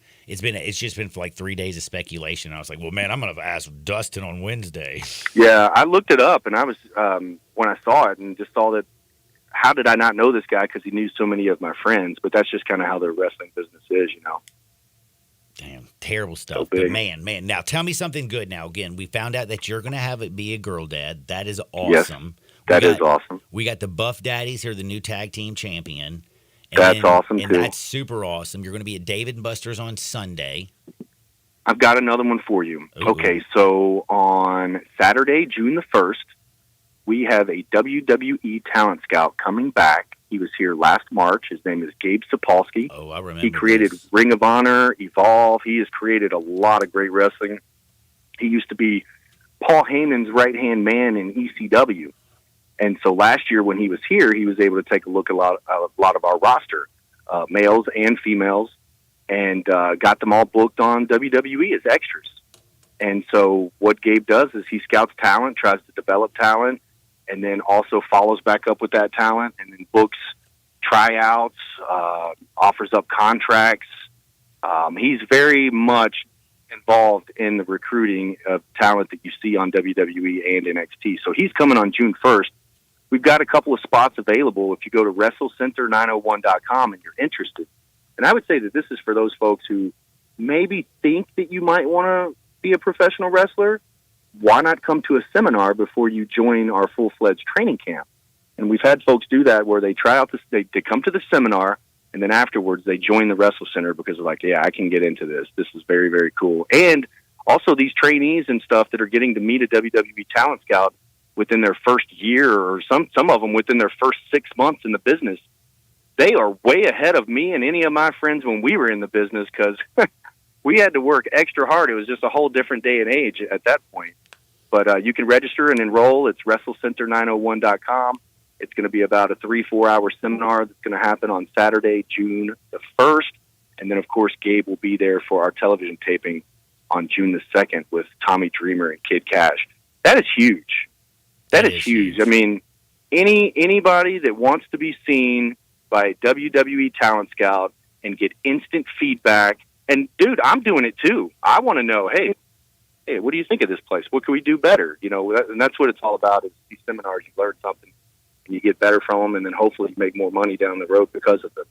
just been for like 3 days of speculation. I was like, well, man, I'm gonna ask Dustin on Wednesday. Yeah, I looked it up, and I was when I saw it and just saw that. How did I not know this guy? Because he knew so many of my friends. But that's just kind of how the wrestling business is, Damn, terrible stuff. But man, now tell me something good. Now, again, we found out that you're going to have it be a girl dad. That is awesome. Yes, that is awesome. We got the Buff Daddies who are the new tag team champion. That's awesome, and too. That's super awesome. You're going to be at Dave & Buster's on Sunday. I've got another one for you. Ooh. Okay, so on Saturday, June the 1st, we have a WWE talent scout coming back. He was here last March. His name is Gabe Sapolsky. Oh, I remember. He created Ring of Honor, Evolve. He has created a lot of great wrestling. He used to be Paul Heyman's right-hand man in ECW. And so last year when he was here, he was able to take a look at a lot of our roster, males and females, and got them all booked on WWE as extras. And so what Gabe does is he scouts talent, tries to develop talent, and then also follows back up with that talent and then books tryouts, offers up contracts. He's very much involved in the recruiting of talent that you see on WWE and NXT. So he's coming on June 1st. We've got a couple of spots available if you go to WrestleCenter901.com and you're interested. And I would say that this is for those folks who maybe think that you might want to be a professional wrestler. Why not come to a seminar before you join our full-fledged training camp? And we've had folks do that where they try out this, they come to the seminar, and then afterwards they join the Wrestle Center because they're like, yeah, I can get into this. This is very, very cool. And also these trainees and stuff that are getting to meet a WWE talent scout within their first year, or some of them within their first 6 months in the business, they are way ahead of me and any of my friends when we were in the business because we had to work extra hard. It was just a whole different day and age at that point. But you can register and enroll. It's WrestleCenter901.com. It's going to be about a 3-4 hour seminar that's going to happen on Saturday, June the 1st. And then, of course, Gabe will be there for our television taping on June the 2nd with Tommy Dreamer and Kid Cash. That is huge. That is huge. I mean, anybody that wants to be seen by a WWE talent scout and get instant feedback. And, dude, I'm doing it, too. I want to know, hey, what do you think of this place? What can we do better? And that's what it's all about is these seminars. You learn something, and you get better from them, and then hopefully you make more money down the road because of them.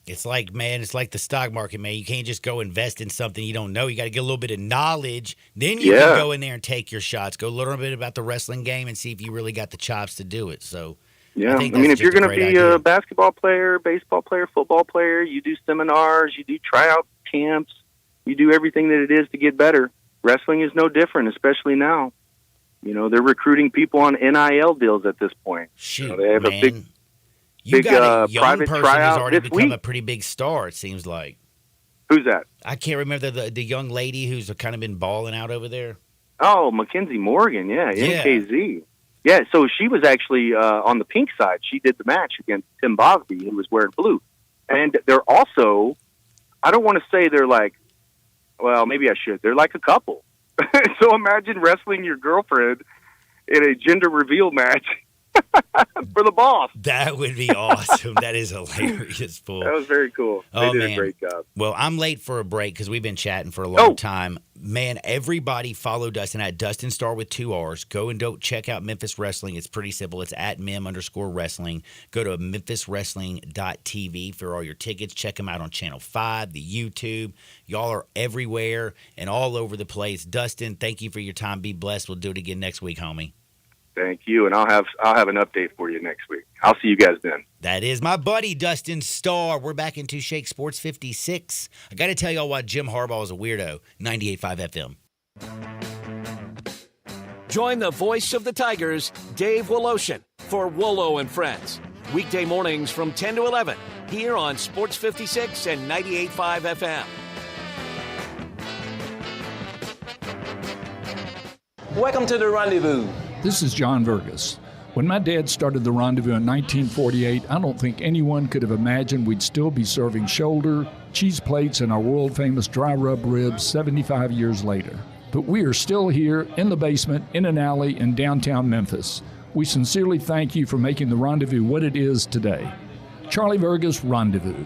It's like, man, it's like the stock market, man. You can't just go invest in something you don't know. You got to get a little bit of knowledge. Then you can go in there and take your shots. Go learn a bit about the wrestling game and see if you really got the chops to do it. So, yeah, I mean, if you're going to be a basketball player, baseball player, football player, you do seminars, you do tryout camps, you do everything that it is to get better. Wrestling is no different, especially now. They're recruiting people on NIL deals at this point. Shoot, they have man. a big got a young private person tryout who's already this become week. a pretty big star, it seems like. Who's that? I can't remember the young lady who's kind of been balling out over there. Oh, Mackenzie Morgan, MKZ. Yeah, so she was actually on the pink side. She did the match against Tim Bosby, who was wearing blue. And they're also, I don't want to say they're like, well, maybe I should. They're like a couple. So imagine wrestling your girlfriend in a gender reveal match for the boss. That would be awesome. That is hilarious, fool. That was very cool. They did a great job. Well, I'm late for a break because we've been chatting for a long time. Man, everybody follow Dustin at Dustin Star with 2 R's. Go and check out Memphis Wrestling. It's pretty simple. It's at Mem_wrestling. Go to memphiswrestling.tv for all your tickets. Check them out on Channel 5, the YouTube. Y'all are everywhere and all over the place. Dustin, thank you for your time. Be blessed. We'll do it again next week, homie. Thank you, and I'll have an update for you next week. I'll see you guys then. That is my buddy, Dustin Starr. We're back into Shake Sports 56. I got to tell y'all why Jim Harbaugh is a weirdo. 98.5 FM. Join the voice of the Tigers, Dave Woloshin, for Wolo and Friends. Weekday mornings from 10 to 11 here on Sports 56 and 98.5 FM. Welcome to the Rendezvous. This is John Vergas. When my dad started the Rendezvous in 1948, I don't think anyone could have imagined we'd still be serving shoulder, cheese plates, and our world-famous dry rub ribs 75 years later. But we are still here in the basement, in an alley in downtown Memphis. We sincerely thank you for making the Rendezvous what it is today. Charlie Vergas Rendezvous.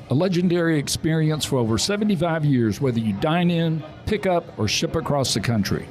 A legendary experience for over 75 years, whether you dine in, pick up, or ship across the country.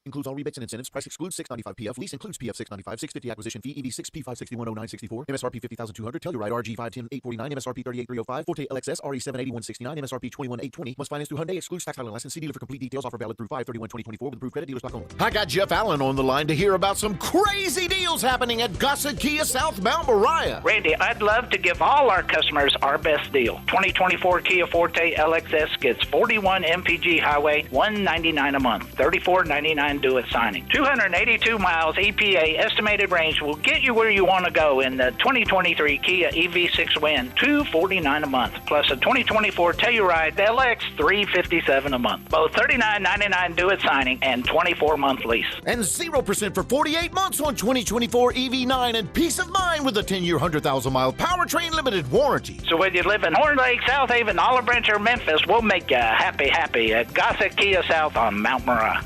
Includes all rebates and incentives. Price excludes $695 PF. Lease includes PF $695. $650 acquisition fee. EV6 P5610964. MSRP $50,200. Telluride RG 510 $849. MSRP $38,305. Forte LXS RE 78169. MSRP $21,820. Must finance through Hyundai. Excludes tax title and license. See dealer for complete details. Offer valid through 5/31/2024 with approved credit. Dealers.com. I got Jeff Allen on the line to hear about some crazy deals happening at Gossett Kia South Mount Moriah. Randy, I'd love to give all our customers our best deal. 2024 Kia Forte LXS gets 41 MPG Highway, $199 a month, $34.99 due at signing. 282 miles EPA estimated range will get you where you want to go in the 2023 Kia EV6 Win, $249 a month, plus a 2024 Telluride LX, $357 a month. Both $39.99 due at signing and 24-month lease. And 0% for 48 months on 2024 EV9 and peace of mind with a 10-year, 100,000-mile powertrain limited warranty. So whether you live in Horn Lake, South Haven, Olive Branch, or Memphis, we'll make you happy at Gossett Kia South on Mount Moriah.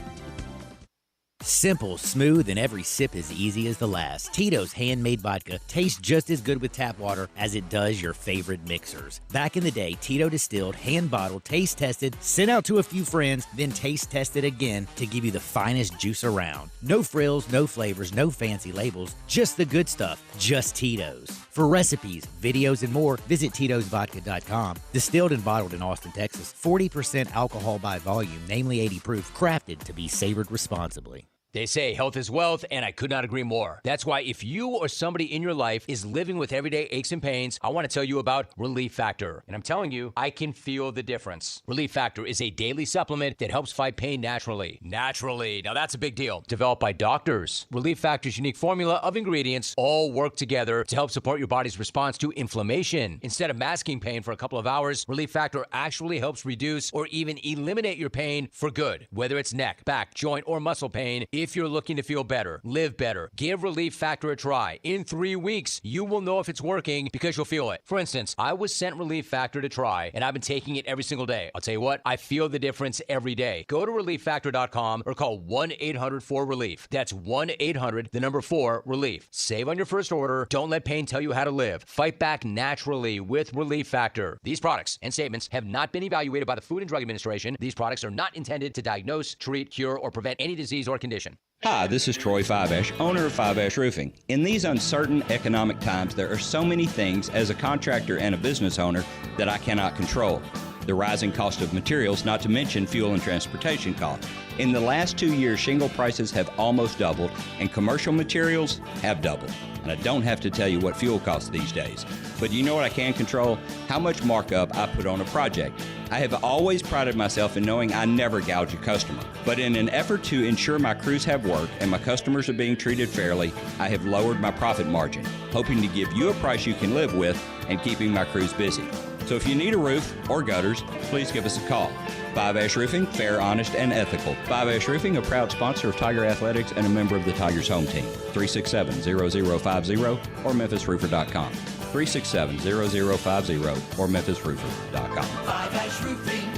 Simple, smooth, and every sip as easy as the last. Tito's handmade vodka tastes just as good with tap water as it does your favorite mixers. Back in the day, Tito distilled, hand-bottled, taste-tested, sent out to a few friends, then taste-tested again to give you the finest juice around. No frills, no flavors, no fancy labels, just the good stuff, just Tito's. For recipes, videos, and more, visit Tito'sVodka.com. Distilled and bottled in Austin, Texas. 40% alcohol by volume, namely 80 proof, crafted to be savored responsibly. They say health is wealth, and I could not agree more. That's why if you or somebody in your life is living with everyday aches and pains, I want to tell you about Relief Factor. And I'm telling you, I can feel the difference. Relief Factor is a daily supplement that helps fight pain naturally. Naturally. Now that's a big deal. Developed by doctors. Relief Factor's unique formula of ingredients all work together to help support your body's response to inflammation. Instead of masking pain for a couple of hours, Relief Factor actually helps reduce or even eliminate your pain for good. Whether it's neck, back, joint, or muscle pain, if you're looking to feel better, live better, give Relief Factor a try. In 3 weeks, you will know if it's working because you'll feel it. For instance, I was sent Relief Factor to try, and I've been taking it every single day. I'll tell you what, I feel the difference every day. Go to ReliefFactor.com or call 1-800-4RELIEF. That's 1-800-4-RELIEF. Save on your first order. Don't let pain tell you how to live. Fight back naturally with Relief Factor. These products and statements have not been evaluated by the Food and Drug Administration. These products are not intended to diagnose, treat, cure, or prevent any disease or condition. Hi, this is Troy Fiveash, owner of Fiveash Roofing. In these uncertain economic times, there are so many things as a contractor and a business owner that I cannot control. The rising cost of materials, not to mention fuel and transportation costs. In the last 2 years, shingle prices have almost doubled and commercial materials have doubled. And I don't have to tell you what fuel costs these days. But you know what I can control? How much markup I put on a project. I have always prided myself in knowing I never gouge a customer. But in an effort to ensure my crews have work and my customers are being treated fairly, I have lowered my profit margin, hoping to give you a price you can live with and keeping my crews busy. So if you need a roof or gutters, please give us a call. Fiveash Roofing, fair, honest, and ethical. Fiveash Roofing, a proud sponsor of Tiger Athletics and a member of the Tigers home team. 367-0050 or memphisroofer.com. 367-0050 or memphisroofer.com. Fiveash Roofing,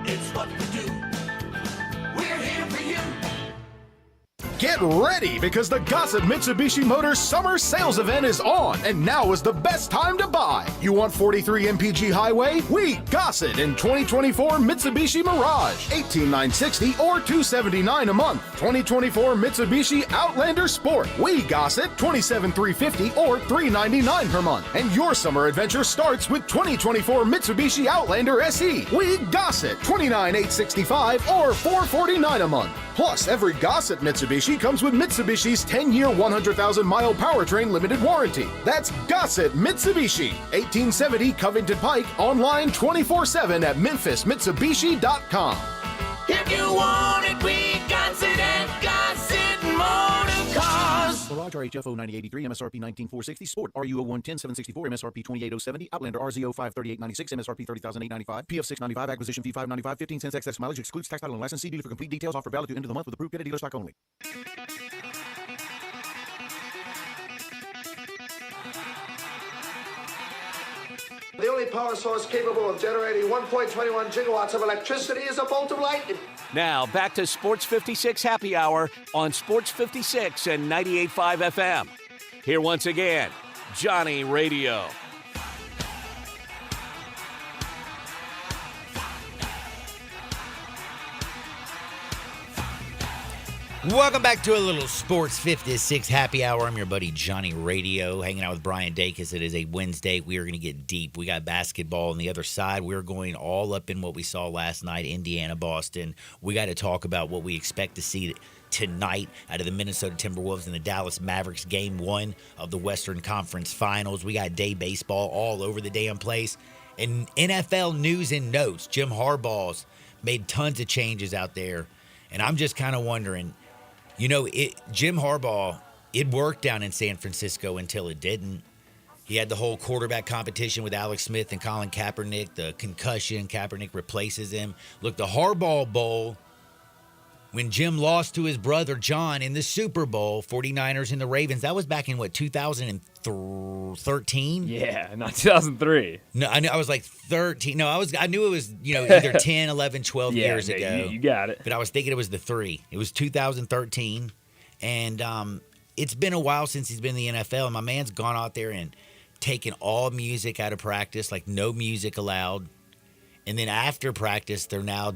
it's what we do. We're here for you. Get ready because the Gossett Mitsubishi Motors Summer Sales Event is on, and now is the best time to buy. You want 43 MPG Highway? We Gossett in 2024 Mitsubishi Mirage, $18,960 or $279 a month. 2024 Mitsubishi Outlander Sport. We Gossett, $27,350 or $399 per month. And your summer adventure starts with 2024 Mitsubishi Outlander SE. We Gossett, $29,865 or $449 a month. Plus, every Gossett Mitsubishi comes with Mitsubishi's 10-year, 100,000-mile powertrain limited warranty. That's Gossett Mitsubishi, 1870 Covington Pike, online 24/7 at memphismitsubishi.com. If you want it, we Gossett at Gossett Motor Cars. Mirage RHFO 9083, MSRP 19460, Sport RUO 110 764, MSRP 28070, Outlander RZO 53896, MSRP 30895, PF 695, acquisition fee 595, 15 cents excess mileage, excludes tax, title, and license. See dealer for complete details. Offer valid to end of the month with approved credit dealer stock only. The only power source capable of generating 1.21 gigawatts of electricity is a bolt of lightning. Now, back to Sports 56 Happy Hour on Sports 56 and 98.5 FM. Here once again, Johnny Radio. Welcome back to a little Sports 56 Happy Hour. I'm your buddy Johnny Radio, hanging out with Brian Dacus. It is a Wednesday. We are going to get deep. We got basketball on the other side. We're going all up in what we saw last night, Indiana, Boston. We got to talk about what we expect to see tonight out of the Minnesota Timberwolves and the Dallas Mavericks, Game 1 of the Western Conference Finals. We got day baseball all over the damn place. And NFL news and notes. Jim Harbaugh's made tons of changes out there. And I'm just kind of wondering, you know, Jim Harbaugh, it worked down in San Francisco until it didn't. He had the whole quarterback competition with Alex Smith and Colin Kaepernick, the concussion, Kaepernick replaces him. Look, the Harbaugh Bowl, when Jim lost to his brother John in the Super Bowl, 49ers and the Ravens, that was back in, 2013? Yeah, not 2003. No, I was like 13. No, I knew it was, either 10, 11, 12 years ago. You got it. But I was thinking it was the 3. It was 2013. And it's been a while since he's been in the NFL. And my man's gone out there and taken all music out of practice, like no music allowed. And then after practice, they're now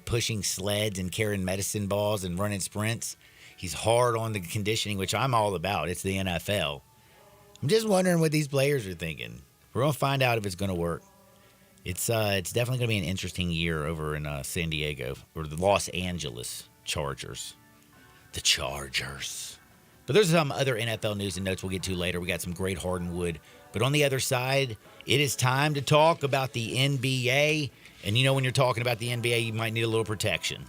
pushing sleds and carrying medicine balls and running sprints. He's hard on the conditioning, which I'm all about. It's the NFL. I'm just wondering what these players are thinking. We're going to find out if it's going to work. It's definitely going to be an interesting year over in San Diego, or the Los Angeles Chargers. The Chargers. But there's some other NFL news and notes we'll get to later. We got some great hardwood. But on the other side, it is time to talk about the NBA. And when you're talking about the NBA, you might need a little protection.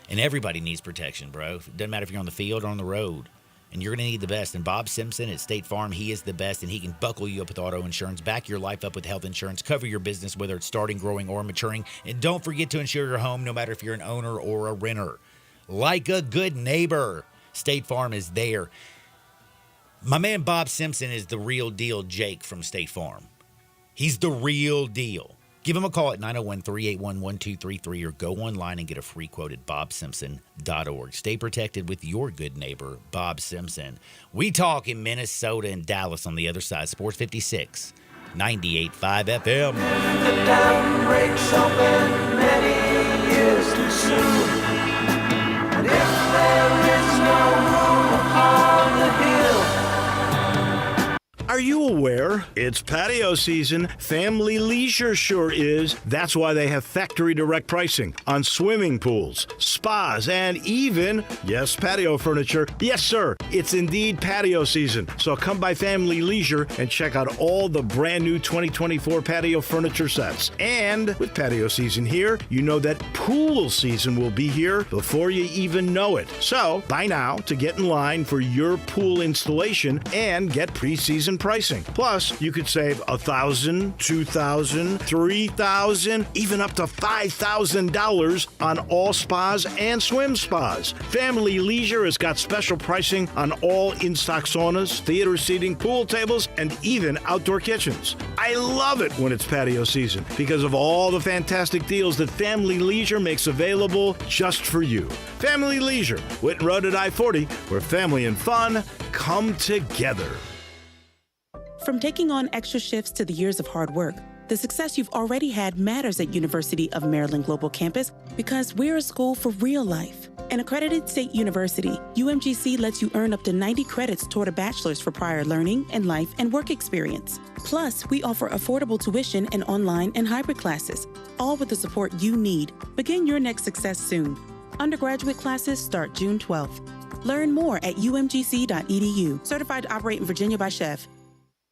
And everybody needs protection, bro. It doesn't matter if you're on the field or on the road. And you're going to need the best. And Bob Simpson at State Farm, he is the best. And he can buckle you up with auto insurance, back your life up with health insurance, cover your business, whether it's starting, growing, or maturing. And don't forget to insure your home, no matter if you're an owner or a renter. Like a good neighbor, State Farm is there. My man Bob Simpson is the real deal Jake from State Farm. He's the real deal. Give him a call at 901-381-1233 or go online and get a free quote at bobsimpson.org. Stay protected with your good neighbor, Bob Simpson. We talk in Minnesota and Dallas on the other side. Sports 56, 98.5 FM. The dam breaks open many years too soon. And if there is no room upon the hill, are you aware? It's patio season. Family Leisure sure is. That's why they have factory direct pricing on swimming pools, spas, and even, yes, patio furniture. Yes, sir, it's indeed patio season. So come by Family Leisure and check out all the brand new 2024 patio furniture sets. And with patio season here, you know that pool season will be here before you even know it. So buy now to get in line for your pool installation and get preseason pricing. Plus, you could save $1,000, $2,000, $3,000, even up to $5,000 on all spas and swim spas. Family Leisure has got special pricing on all in-stock saunas, theater seating, pool tables, and even outdoor kitchens. I love it when it's patio season because of all the fantastic deals that Family Leisure makes available just for you. Family Leisure, Whitten Road at I-40, where family and fun come together. From taking on extra shifts to the years of hard work, the success you've already had matters at University of Maryland Global Campus because we're a school for real life. An accredited state university, UMGC lets you earn up to 90 credits toward a bachelor's for prior learning and life and work experience. Plus, we offer affordable tuition and online and hybrid classes, all with the support you need. Begin your next success soon. Undergraduate classes start June 12th. Learn more at umgc.edu. Certified to operate in Virginia by Chef.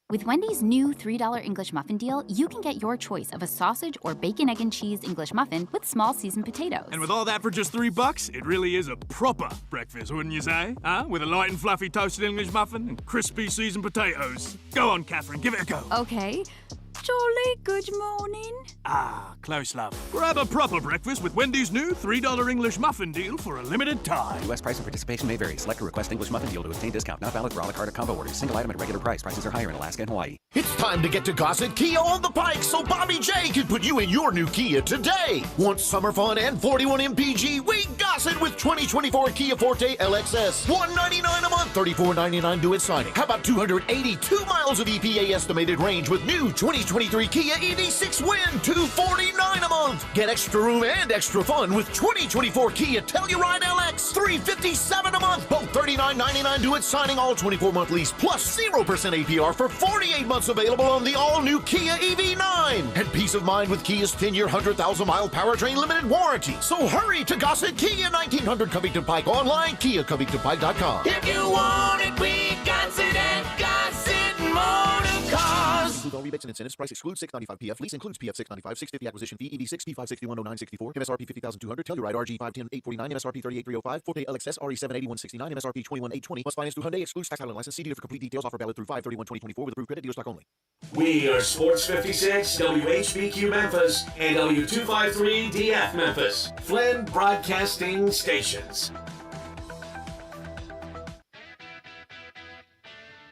With Wendy's new $3 English muffin deal, you can get your choice of a sausage or bacon, egg, and cheese English muffin with small seasoned potatoes. And with all that for just $3, it really is a proper breakfast, wouldn't you say? Huh? With a light and fluffy toasted English muffin and crispy seasoned potatoes. Go on, Catherine, give it a go. Okay. Jolly good morning. Ah, close, love. Grab a proper breakfast with Wendy's new $3 English muffin deal for a limited time. U.S. price and participation may vary. Select a request English muffin deal to obtain discount. Not valid for a la carte or combo orders. Single item at regular price. Prices are higher in Alaska and Hawaii. It's time to get to Gossett Kia on the Pike so Bobby J can put you in your new Kia today. Want summer fun and 41 MPG? We Gossett with 2024 Kia Forte LXS. $199 a month, $34.99 due at signing. How about 282 miles of EPA estimated range with new 2023 Kia EV6 Win, $249 a month. Get extra room and extra fun with 2024 Kia Telluride LX, $357 a month. Both $39.99 due at signing, all 24-month lease, plus 0% APR for 48 months available on the all-new Kia EV9. And peace of mind with Kia's 10-year, 100,000-mile powertrain limited warranty. So hurry to Gossett Kia, 1900 Covington Pike, online, KiaCovingtonPike.com. If you want it, we got it at Gossett Motor Cars. Include all rebates and incentives. Price excludes $695 PF. Lease includes PF $695, $650 acquisition fee, EV6, P5610964, MSRP $50,200, Telluride RG $510,849, MSRP $38,305, Forte LXS RE78169, MSRP $21,820. Must finance through Hyundai. Excludes tax title and license. See dealer for complete details. Offer valid through 5/31/2024 with approved credit. Dealer stock only. We are Sports 56, WHBQ Memphis, and W253DF Memphis, Flynn Broadcasting Stations.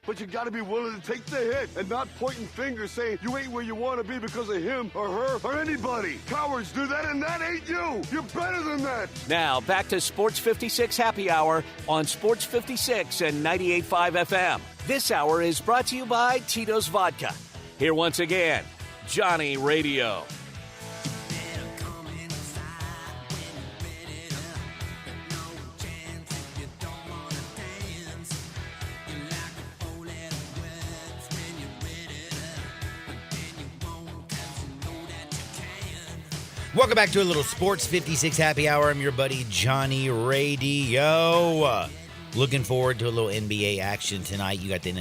But you gotta be willing to take the hit and not pointing fingers saying you ain't where you want to be because of him or her or anybody. Cowards do that, and that ain't you. You're better than that. Now, back to Sports 56 Happy Hour on Sports 56 and 98.5 FM. This hour is brought to you by Tito's Vodka. Here once again, Johnny Radio. Welcome back to a little Sports 56 Happy Hour. I'm your buddy Johnny Radio. Looking forward to a little NBA action tonight. You got the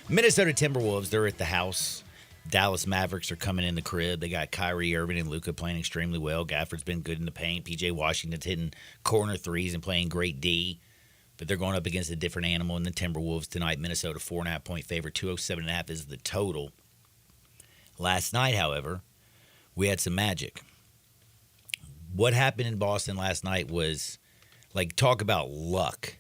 Minnesota Timberwolves. They're at the house. Dallas Mavericks are coming in the crib. They got Kyrie Irving and Luka playing extremely well. Gafford's been good in the paint. P.J. Washington's hitting corner threes and playing great D. But they're going up against a different animal in the Timberwolves tonight. Minnesota 4.5-point favorite. 207.5 is the total. Last night, however, we had some magic. What happened in Boston last night was, like, talk about luck.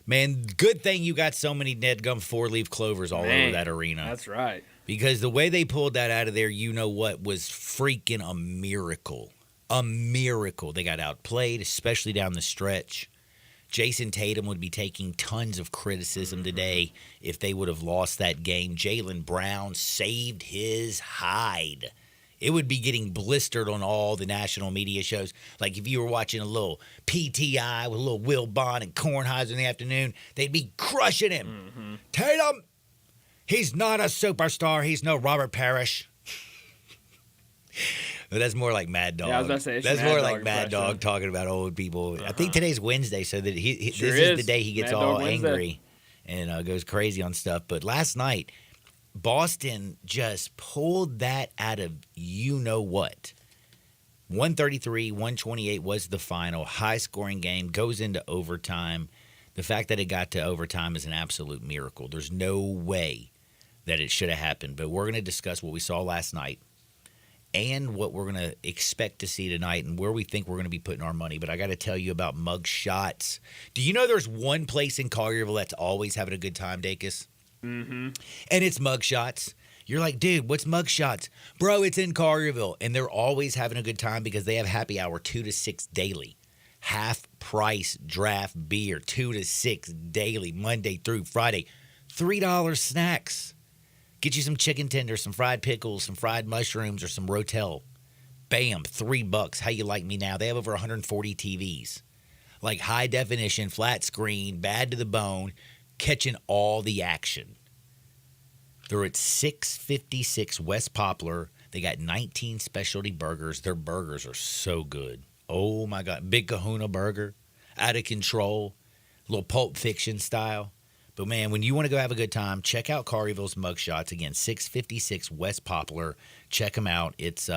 Man, good thing you got so many Nedgum 4-leaf clovers all over that arena. That's right. Because the way they pulled that out of there, you know what, was freaking a miracle. A miracle. They got outplayed, especially down the stretch. Jason Tatum would be taking tons of criticism today if they would have lost that game. Jaylen Brown saved his hide. It would be getting blistered on all the national media shows. Like if you were watching a little PTI with a little Will Bond and Kornheiser in the afternoon, they'd be crushing him. Mm-hmm. Tatum, he's not a superstar. He's no Robert Parrish. But that's more like Mad Dog. Yeah, I was about to say, it's that's Mad more Dog like Mad impression. Dog talking about old people. I think today's Wednesday, so that this Sure is the is. day he gets Mad all Dog Wednesday. angry and goes crazy on stuff. But last night, Boston just pulled that out of you-know-what. 133-128 was the final. High-scoring game. Goes into overtime. The fact that it got to overtime is an absolute miracle. There's no way that it should have happened. But we're going to discuss what we saw last night and what we're going to expect to see tonight and where we think we're going to be putting our money. But I got to tell you about Mug Shots. Do you know there's one place in Collierville that's always having a good time, Dacus? Mm-hmm. And it's Mug Shots. You're like, dude, what's Mug Shots? Bro, it's in Collierville. And they're always having a good time because they have happy hour 2 to 6 daily. Half price draft beer, 2 to 6 daily, Monday through Friday. $3 snacks. Get you some chicken tenders, some fried pickles, some fried mushrooms, or some Rotel. Bam, $3. How you like me now? They have over 140 TVs. Like high definition, flat screen, bad to the bone, catching all the action. They're at 656 West Poplar. They got 19 specialty burgers. Their burgers are so good. Oh, my God. Big Kahuna burger. Out of control. Little Pulp Fiction style. But, man, when you want to go have a good time, check out Collierville's Mug Shots. Again, 656 West Poplar. Check them out. It's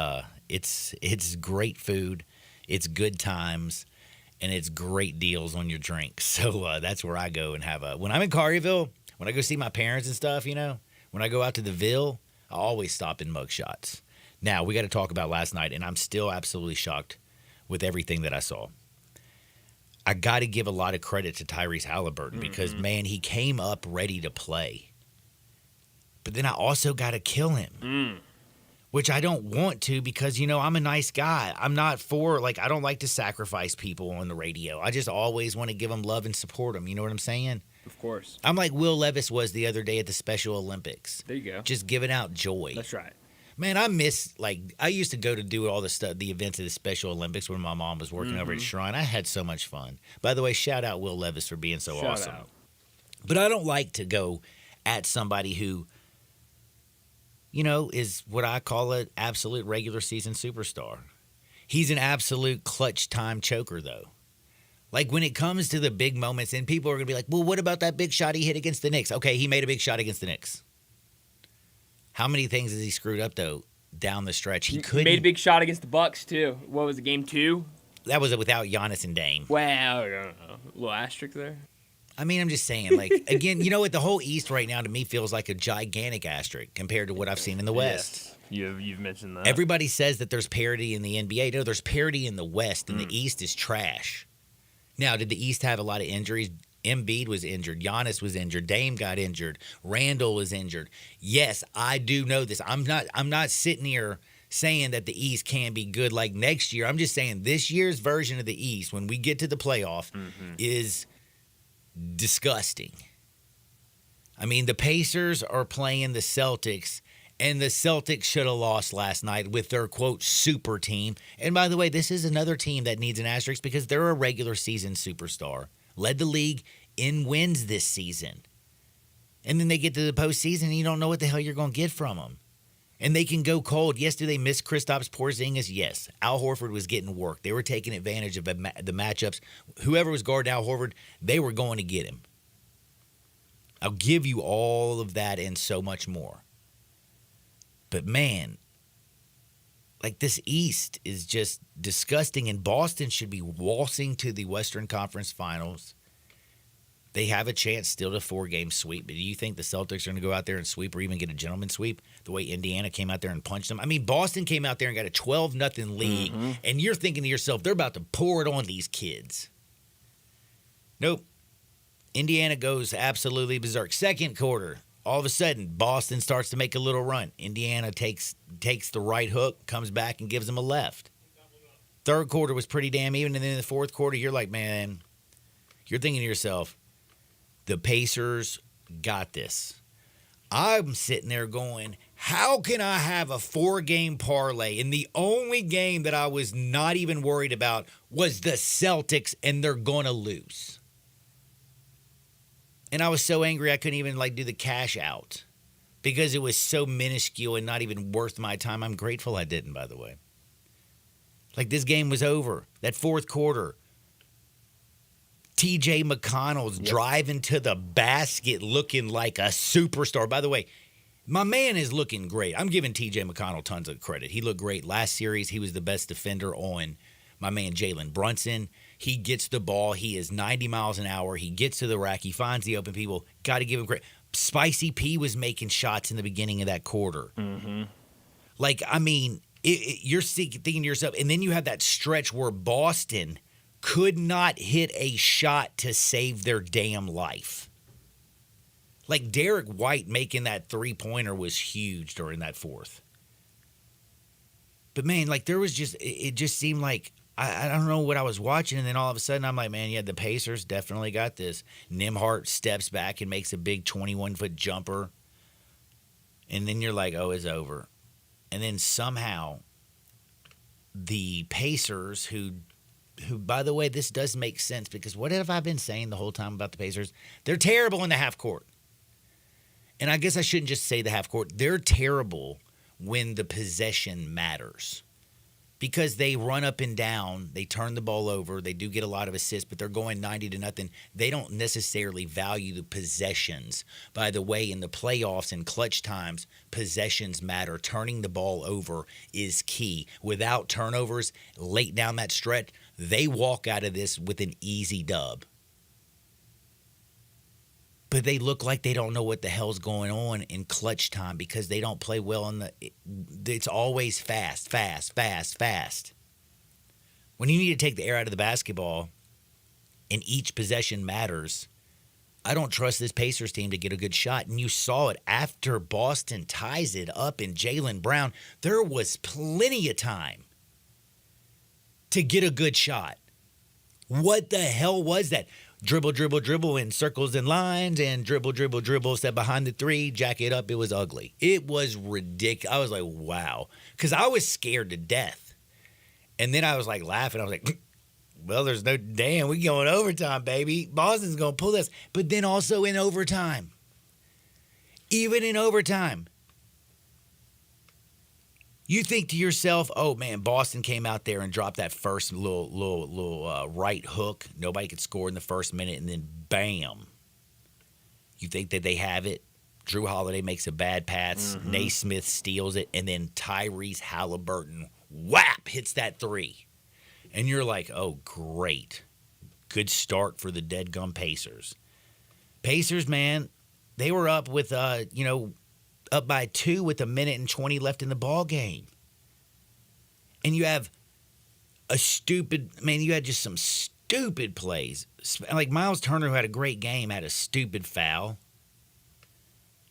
great food. It's good times. And it's great deals on your drinks. So that's where I go and have a – when I'm in Collierville, when I go see my parents and stuff, you know, when I go out to the Ville, I always stop in Mug Shots. Now, we got to talk about last night, and I'm still absolutely shocked with everything that I saw. I got to give a lot of credit to Tyrese Halliburton because, man, he came up ready to play. But then I also got to kill him, which I don't want to because, you know, I'm a nice guy. I'm not for, like, I don't like to sacrifice people on the radio. I just always want to give them love and support them. You know what I'm saying? Of course. I'm like Will Levis was the other day at the Special Olympics. There you go. Just giving out joy. That's right. Man, I miss, like, I used to go to do all the stuff, the events of the Special Olympics when my mom was working over at Shrine. I had so much fun. By the way, shout out Will Levis for being so awesome. Out. But I don't like to go at somebody who, you know, is what I call an absolute regular season superstar. He's an absolute clutch time choker, though. Like, when it comes to the big moments, and people are going to be like, well, what about that big shot he hit against the Knicks? Okay, he made a big shot against the Knicks. How many things has he screwed up, though, down the stretch? He couldn't. Made a big shot against the Bucks, too. What was it, game 2? That was without Giannis and Dame. Well, I don't know. A little asterisk there. I mean, I'm just saying, like, again, you know what? The whole East right now to me feels like a gigantic asterisk compared to what I've seen in the West. Yes. You've mentioned that. Everybody says that there's parity in the NBA. No, there's parity in the West, and the East is trash. Now, did the East have a lot of injuries? Embiid was injured. Giannis was injured. Dame got injured. Randall was injured. Yes, I do know this. I'm not sitting here saying that the East can be good like next year. I'm just saying this year's version of the East, when we get to the playoff, is disgusting. I mean, the Pacers are playing the Celtics, and the Celtics should have lost last night with their, quote, super team. And by the way, this is another team that needs an asterisk because they're a regular season superstar. Led the league in wins this season. And then they get to the postseason and you don't know what the hell you're going to get from them. And they can go cold. Yes, do they miss Kristaps Porzingis? Yes. Al Horford was getting work. They were taking advantage of the matchups. Whoever was guarding Al Horford, they were going to get him. I'll give you all of that and so much more. But man, like this East is just disgusting, and Boston should be waltzing to the Western Conference Finals. They have a chance still to 4-game sweep, but do you think the Celtics are going to go out there and sweep or even get a gentleman sweep the way Indiana came out there and punched them? I mean, Boston came out there and got a 12-0 lead, and you're thinking to yourself, they're about to pour it on these kids. Nope. Indiana goes absolutely berserk. Second quarter, all of a sudden, Boston starts to make a little run. Indiana takes the right hook, comes back, and gives them a left. Third quarter was pretty damn even, and then in the fourth quarter, you're like, man, you're thinking to yourself, the Pacers got this. I'm sitting there going, how can I have a 4-game parlay? And the only game that I was not even worried about was the Celtics, and they're going to lose. And I was so angry I couldn't even do the cash out because it was so minuscule and not even worth my time. I'm grateful I didn't, by the way. This game was over. That fourth quarter, T.J. McConnell's driving to the basket looking like a superstar. By the way, my man is looking great. I'm giving T.J. McConnell tons of credit. He looked great. Last series, he was the best defender on my man Jalen Brunson. He gets the ball. He is 90 miles an hour. He gets to the rack. He finds the open people. Got to give him credit. Spicy P was making shots in the beginning of that quarter. Mm-hmm. Like, I mean, you're thinking to yourself, and then you have that stretch where Boston could not hit a shot to save their damn life. Like, Derek White making that three-pointer was huge during that fourth. But, man, like, there was just – it just seemed like I don't know what I was watching, and then all of a sudden I'm like, man, yeah, the Pacers definitely got this. Nembhard steps back and makes a big 21-foot jumper. And then you're like, oh, it's over. And then somehow the Pacers, who by the way, this does make sense because what have I been saying the whole time about the Pacers? They're terrible in the half court. And I guess I shouldn't just say the half court. They're terrible when the possession matters. Because they run up and down, they turn the ball over, they do get a lot of assists, but they're going 90-0. They don't necessarily value the possessions. By the way, in the playoffs and clutch times, possessions matter. Turning the ball over is key. Without turnovers, late down that stretch, they walk out of this with an easy dub. But they look like they don't know what the hell's going on in clutch time because they don't play well in it's always fast. When you need to take the air out of the basketball and each possession matters, I don't trust this Pacers team to get a good shot. And you saw it after Boston ties it up in Jaylen Brown. There was plenty of time to get a good shot. What the hell was that? Dribble in circles and lines and dribble, step behind the three, jack it up. It was ugly. It was ridiculous. I was like, wow. Because I was scared to death. And then I was like laughing. I was like, well, there's no damn. We going overtime, baby. Boston's going to pull this. But then also in overtime. Even in overtime. You think to yourself, oh, man, Boston came out there and dropped that first little right hook. Nobody could score in the first minute, and then bam. You think that they have it. Drew Holiday makes a bad pass. Mm-hmm. Naismith steals it, and then Tyrese Halliburton, whap, hits that three. And you're like, oh, great. Good start for the dead-gum Pacers. Pacers, man, they were up with, up by 2 with 1:20 left in the ball game. And you have you had just some stupid plays. Like Miles Turner, who had a great game, had a stupid foul.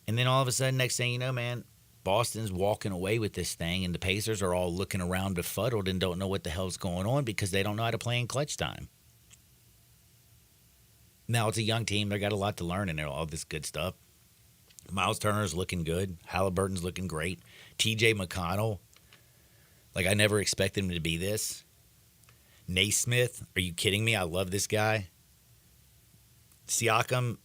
And then all of a sudden, next thing you know, man, Boston's walking away with this thing, and the Pacers are all looking around befuddled and don't know what the hell's going on because they don't know how to play in clutch time. Now, it's a young team. They got a lot to learn and all this good stuff. Miles Turner's looking good. Halliburton's looking great. TJ McConnell, like I never expected him to be this. Naismith, are you kidding me? I love this guy. Siakam,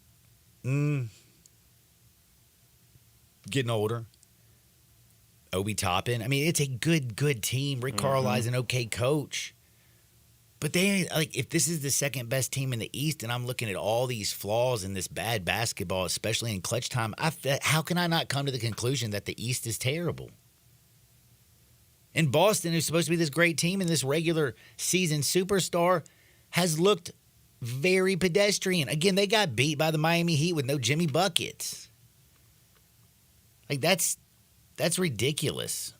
getting older. Obi Toppin. I mean, it's a good team. Rick Carlisle's an okay coach. But they like if this is the second best team in the East, and I'm looking at all these flaws in this bad basketball, especially in clutch time, how can I not come to the conclusion that the East is terrible? And Boston, who's supposed to be this great team and this regular season superstar, has looked very pedestrian. Again, they got beat by the Miami Heat with no Jimmy buckets. Like that's ridiculous.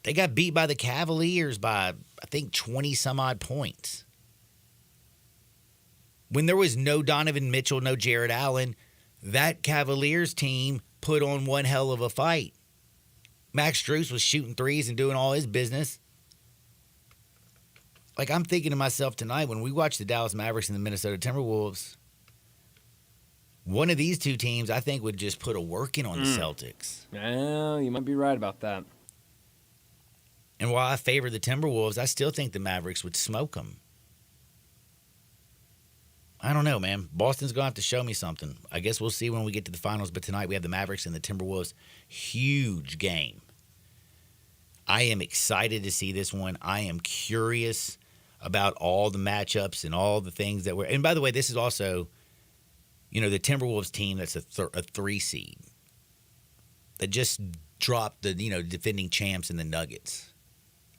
They got beat by the Cavaliers by, I think, 20-some-odd points. When there was no Donovan Mitchell, no Jared Allen, that Cavaliers team put on one hell of a fight. Max Strus was shooting threes and doing all his business. Like, I'm thinking to myself tonight, when we watch the Dallas Mavericks and the Minnesota Timberwolves, one of these two teams, I think, would just put a work in on the Celtics. Well, you might be right about that. And while I favor the Timberwolves, I still think the Mavericks would smoke them. I don't know, man. Boston's going to have to show me something. I guess we'll see when we get to the finals. But tonight we have the Mavericks and the Timberwolves. Huge game. I am excited to see this one. I am curious about all the matchups and all the things that were. And by the way, this is also, the Timberwolves team that's a 3 seed that just dropped the, defending champs in the Nuggets.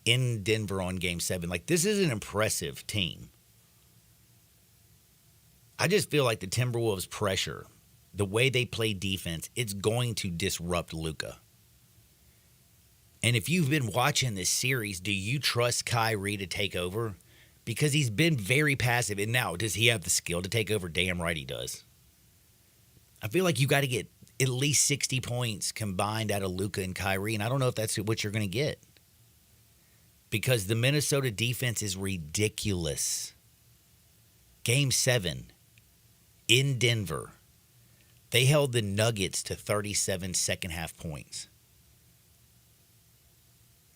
in Denver on Game 7. Like, this is an impressive team. I just feel like the Timberwolves' pressure, the way they play defense, it's going to disrupt Luka. And if you've been watching this series, do you trust Kyrie to take over? Because he's been very passive. And now, does he have the skill to take over? Damn right he does. I feel like you got to get at least 60 points combined out of Luka and Kyrie, and I don't know if that's what you're going to get. Because the Minnesota defense is ridiculous. Game 7 in Denver, they held the Nuggets to 37 second-half points.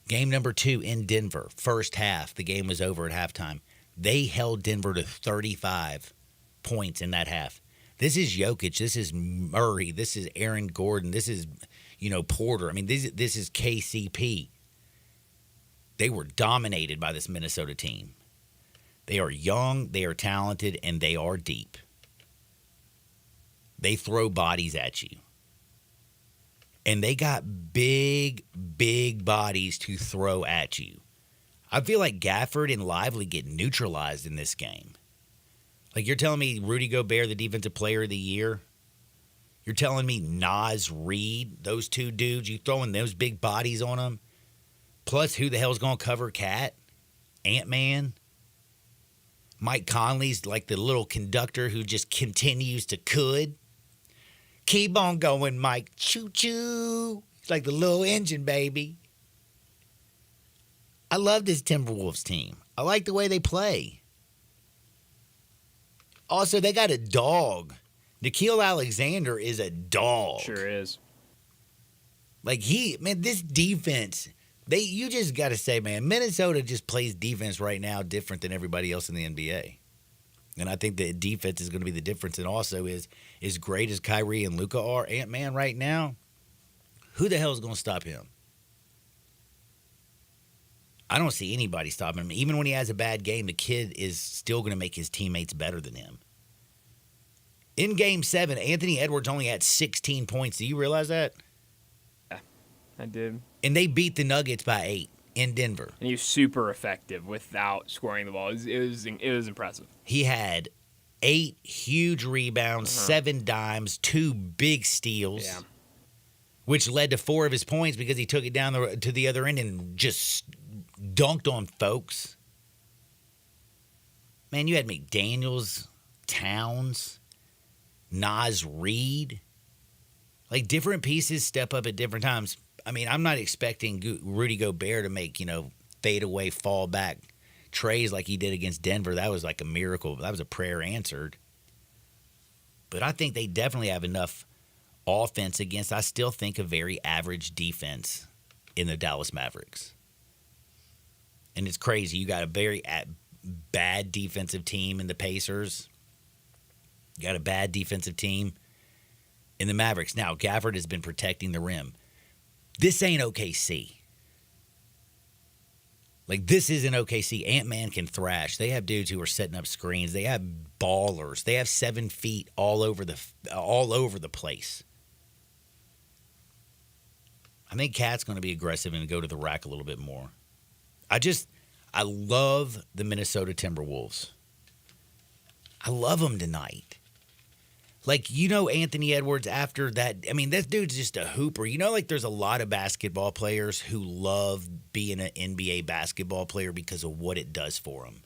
Game number 2 in Denver, first half, the game was over at halftime. They held Denver to 35 points in that half. This is Jokic. This is Murray. This is Aaron Gordon. This is, Porter. I mean, this is KCP. They were dominated by this Minnesota team. They are young, they are talented, and they are deep. They throw bodies at you. And they got big, big bodies to throw at you. I feel like Gafford and Lively get neutralized in this game. Like, you're telling me Rudy Gobert, the defensive player of the year? You're telling me Naz Reid, those two dudes, you throwing those big bodies on them? Plus, who the hell's going to cover Cat? Ant-Man? Mike Conley's like the little conductor who just continues to could. Keep on going, Mike. Choo-choo. It's like the little engine, baby. I love this Timberwolves team. I like the way they play. Also, they got a dog. Nickeil Alexander is a dog. Sure is. Like, this defense, you just got to say, man, Minnesota just plays defense right now different than everybody else in the NBA. And I think the defense is going to be the difference. And also is, as great as Kyrie and Luka are, Ant-Man right now, who the hell is going to stop him? I don't see anybody stopping him. Even when he has a bad game, the kid is still going to make his teammates better than him. In Game 7, Anthony Edwards only had 16 points. Do you realize that? Yeah, I did. And they beat the Nuggets by 8 in Denver. And he was super effective without scoring the ball. It was impressive. He had 8 huge rebounds, 7 dimes, 2 big steals, which led to 4 of his points because he took it down to the other end and just dunked on folks. Man, you had McDaniels, Towns, Naz Reid. Like, different pieces step up at different times. I mean, I'm not expecting Rudy Gobert to make, fadeaway fallback trays like he did against Denver. That was like a miracle. That was a prayer answered. But I think they definitely have enough offense against, I still think, a very average defense in the Dallas Mavericks. And it's crazy. You got a very bad defensive team in the Pacers. You got a bad defensive team in the Mavericks. Now, Gafford has been protecting the rim. This ain't OKC. Like, this isn't OKC. Ant-Man can thrash. They have dudes who are setting up screens. They have ballers. They have 7 feet all over the place. I think Cat's going to be aggressive and go to the rack a little bit more. I love the Minnesota Timberwolves. I love them tonight. Like, Anthony Edwards after that, I mean, that dude's just a hooper. Like, there's a lot of basketball players who love being an NBA basketball player because of what it does for them.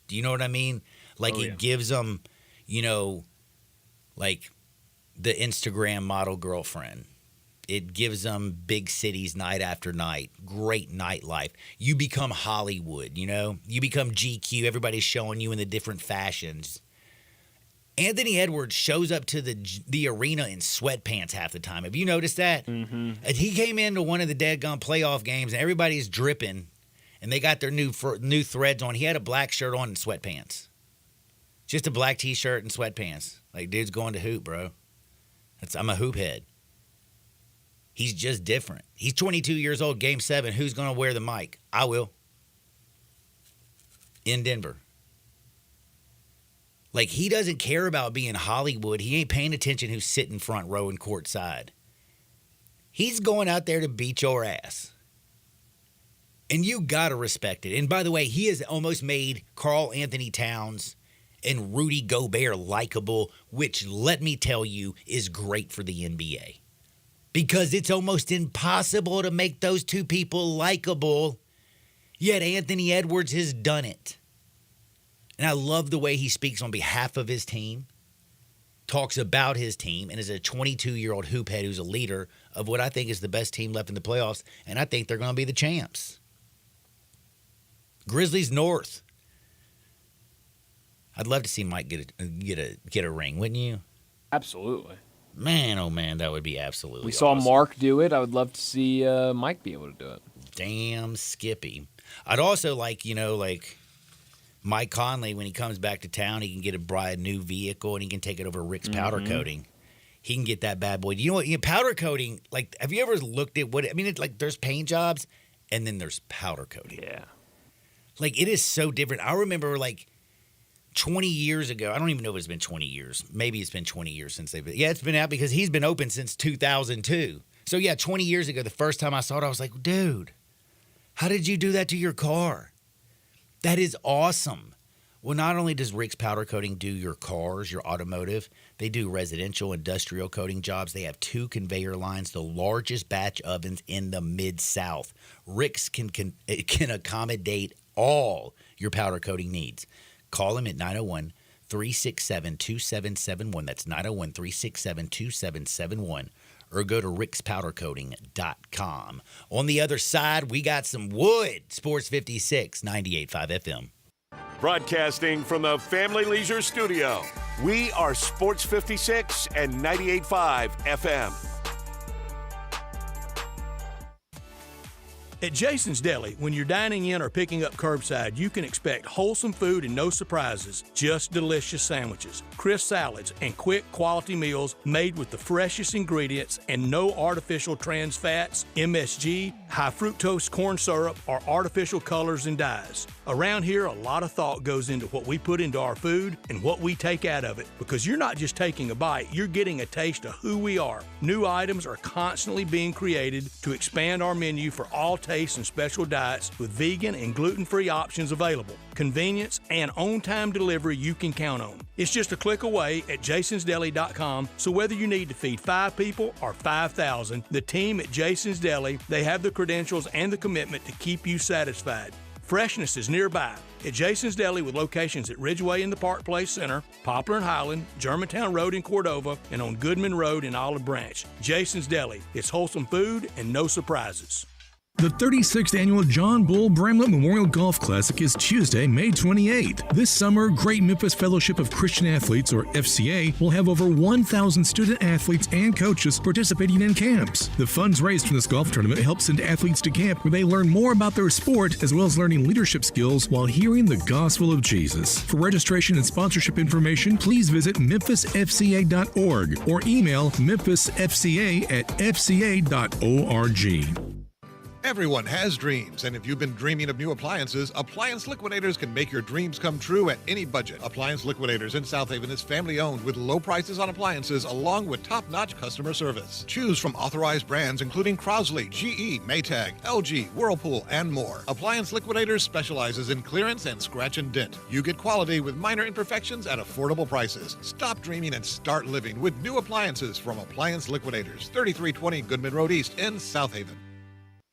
Do you know what I mean? Like, it gives them, like, the Instagram model girlfriend. It gives them big cities night after night, great nightlife. You become Hollywood, You become GQ. Everybody's showing you in the different fashions. Anthony Edwards shows up to the arena in sweatpants half the time. Have you noticed that? Mm-hmm. He came into one of the dadgum playoff games, and everybody's dripping, and they got their new threads on. He had a black shirt on and sweatpants. Just a black T-shirt and sweatpants. Like, dude's going to hoop, bro. I'm a hoop head. He's just different. He's 22 years old, Game 7. Who's going to wear the mic? I will. In Denver. Like, he doesn't care about being Hollywood. He ain't paying attention who's sitting front row and courtside. He's going out there to beat your ass. And you got to respect it. And by the way, he has almost made Karl Anthony Towns and Rudy Gobert likable, which, let me tell you, is great for the NBA. Because it's almost impossible to make those two people likable, yet Anthony Edwards has done it. And I love the way he speaks on behalf of his team, talks about his team, and is a 22-year-old hoophead who's a leader of what I think is the best team left in the playoffs, and I think they're going to be the champs. Grizzlies North. I'd love to see Mike get a ring, wouldn't you? Absolutely. Man, oh man, that would be absolutely We saw awesome. Mark do it. I would love to see Mike be able to do it. Damn Skippy. I'd also like Mike Conley, when he comes back to town, he can get a brand new vehicle and he can take it over Rick's powder coating. He can get that bad boy. You know what? Powder coating, like, have you ever looked at what, I mean, it's like there's paint jobs and then there's powder coating. Yeah. Like, it is so different. I remember, like, 20 years ago, I don't even know if it's been 20 years. Maybe it's been 20 years since they've been. Yeah, it's been out because he's been open since 2002. So, yeah, 20 years ago, the first time I saw it, I was like, dude, how did you do that to your car? That is awesome. Well, not only does Rick's Powder Coating do your cars, your automotive, they do residential, industrial coating jobs. They have 2 conveyor lines, the largest batch ovens in the Mid-South. Rick's can accommodate all your powder coating needs. Call him at 901-367-2771. That's 901-367-2771. Or go to rickspowdercoating.com. On the other side, we got some wood. Sports 56, 98.5 FM. Broadcasting from the Family Leisure Studio, we are Sports 56 and 98.5 FM. At Jason's Deli, when you're dining in or picking up curbside, you can expect wholesome food and no surprises, just delicious sandwiches, crisp salads, and quick quality meals made with the freshest ingredients and no artificial trans fats, MSG, high fructose corn syrup, or artificial colors and dyes. Around here, a lot of thought goes into what we put into our food and what we take out of it, because you're not just taking a bite, you're getting a taste of who we are. New items are constantly being created to expand our menu for all tastes and special diets with vegan and gluten-free options available. Convenience and on-time delivery you can count on. It's just a click away at jasonsdeli.com, so whether you need to feed 5 people or 5,000, the team at Jason's Deli, they have the credentials and the commitment to keep you satisfied. Freshness is nearby at Jason's Deli, with locations at Ridgeway in the Park Place Center, Poplar and Highland, Germantown Road in Cordova, and on Goodman Road in Olive Branch. Jason's Deli. It's wholesome food and no surprises. The 36th Annual John Bull Bramlett Memorial Golf Classic is Tuesday, May 28th. This summer, Great Memphis Fellowship of Christian Athletes, or FCA, will have over 1,000 student athletes and coaches participating in camps. The funds raised from this golf tournament help send athletes to camp where they learn more about their sport as well as learning leadership skills while hearing the gospel of Jesus. For registration and sponsorship information, please visit memphisfca.org or email memphisfca@fca.org. Everyone has dreams, and if you've been dreaming of new appliances, Appliance Liquidators can make your dreams come true at any budget. Appliance Liquidators in South Haven is family-owned with low prices on appliances along with top-notch customer service. Choose from authorized brands including Crosley, GE, Maytag, LG, Whirlpool, and more. Appliance Liquidators specializes in clearance and scratch and dent. You get quality with minor imperfections at affordable prices. Stop dreaming and start living with new appliances from Appliance Liquidators, 3320 Goodman Road East in South Haven.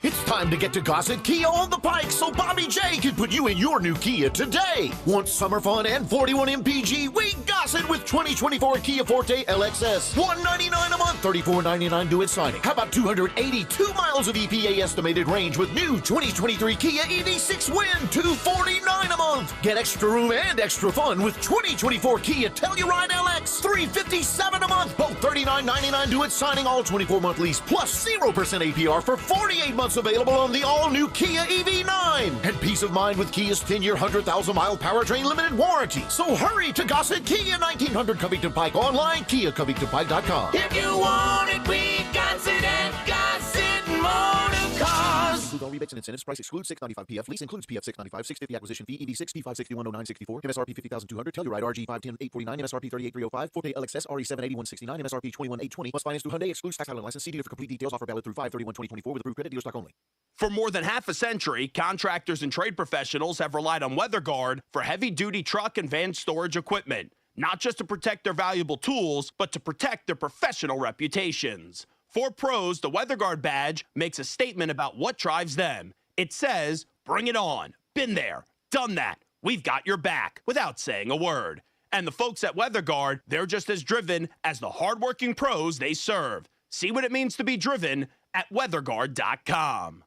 It's time to get to Gossett Kia on the Pike so Bobby J can put you in your new Kia today. Want summer fun and 41 MPG? We Gossett with 2024 Kia Forte LXS. $199 a month, $34.99 due at signing. How about 282 miles of EPA estimated range with new 2023 Kia EV6 Win? $249 a month. Get extra room and extra fun with 2024 Kia Telluride LX. $357 a month, both $39.99 due at signing. All 24-month lease plus 0% APR for 48 months. Available on the all-new Kia EV9. And peace of mind with Kia's 10-year, 100,000-mile powertrain limited warranty. So hurry to Gossett Kia, 1900 Covington Pike. Online, KiaCovingtonPike.com. If you want it, we got it at Gossett Motor Cars. rebates and incentives. Price excludes $695 PF. Lease includes PF $695, $650 acquisition fee, ED6, P5610964, MSRP $50,200, Telluride RG $510,849, MSRP $38,305, Forte LXS RE78169, MSRP $21,820. Must finance through Hyundai. Excludes tax title and license. See dealer for complete details. Offer valid through 5/31/2024 with approved credit. Dealer stock only. For more than half a century, contractors and trade professionals have relied on WeatherGuard for heavy-duty truck and van storage equipment, not just to protect their valuable tools, but to protect their professional reputations. For pros, the WeatherGuard badge makes a statement about what drives them. It says, "Bring it on. Been there. Done that. We've got your back," without saying a word. And the folks at WeatherGuard, they're just as driven as the hardworking pros they serve. See what it means to be driven at weatherguard.com.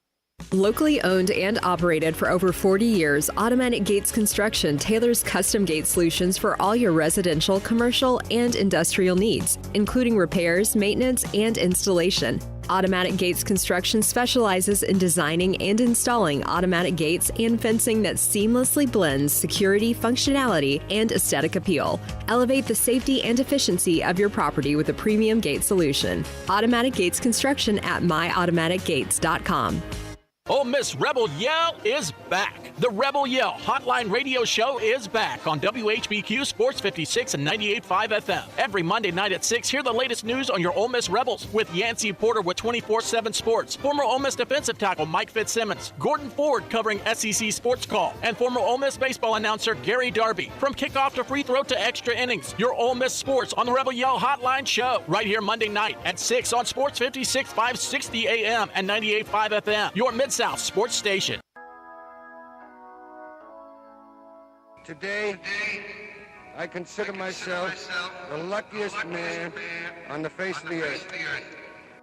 Locally owned and operated for over 40 years, Automatic Gates Construction tailors custom gate solutions for all your residential, commercial, and industrial needs, including repairs, maintenance, and installation. Automatic Gates Construction specializes in designing and installing automatic gates and fencing that seamlessly blends security, functionality, and aesthetic appeal. Elevate the safety and efficiency of your property with a premium gate solution. Automatic Gates Construction at myautomaticgates.com. Ole Miss Rebel Yell is back. The Rebel Yell Hotline Radio Show is back on WHBQ Sports 56 and 98.5 FM. Every Monday night at 6, hear the latest news on your Ole Miss Rebels with Yancey Porter with 24/7 Sports, former Ole Miss defensive tackle Mike Fitzsimmons, Gordon Ford covering SEC Sports Call, and former Ole Miss baseball announcer Gary Darby. From kickoff to free throw to extra innings, your Ole Miss Sports on the Rebel Yell Hotline Show. Right here Monday night at 6 on Sports 56, 560 AM and 98.5 FM. Your Mid-South Sports Station. Today, I consider myself the luckiest man on the face of the earth.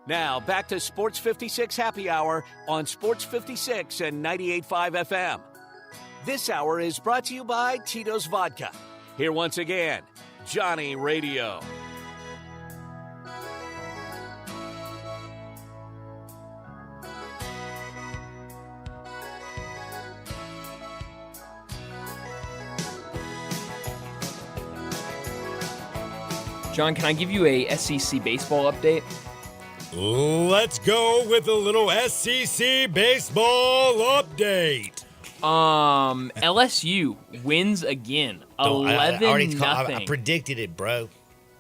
Now, back to Sports 56 Happy Hour on Sports 56 and 98.5 FM. This hour is brought to you by Tito's Vodka. Here once again, Johnny Radio. John, can I give you a SEC baseball update? Let's go with a little SEC baseball update. LSU wins again, 11-0. I predicted it, bro.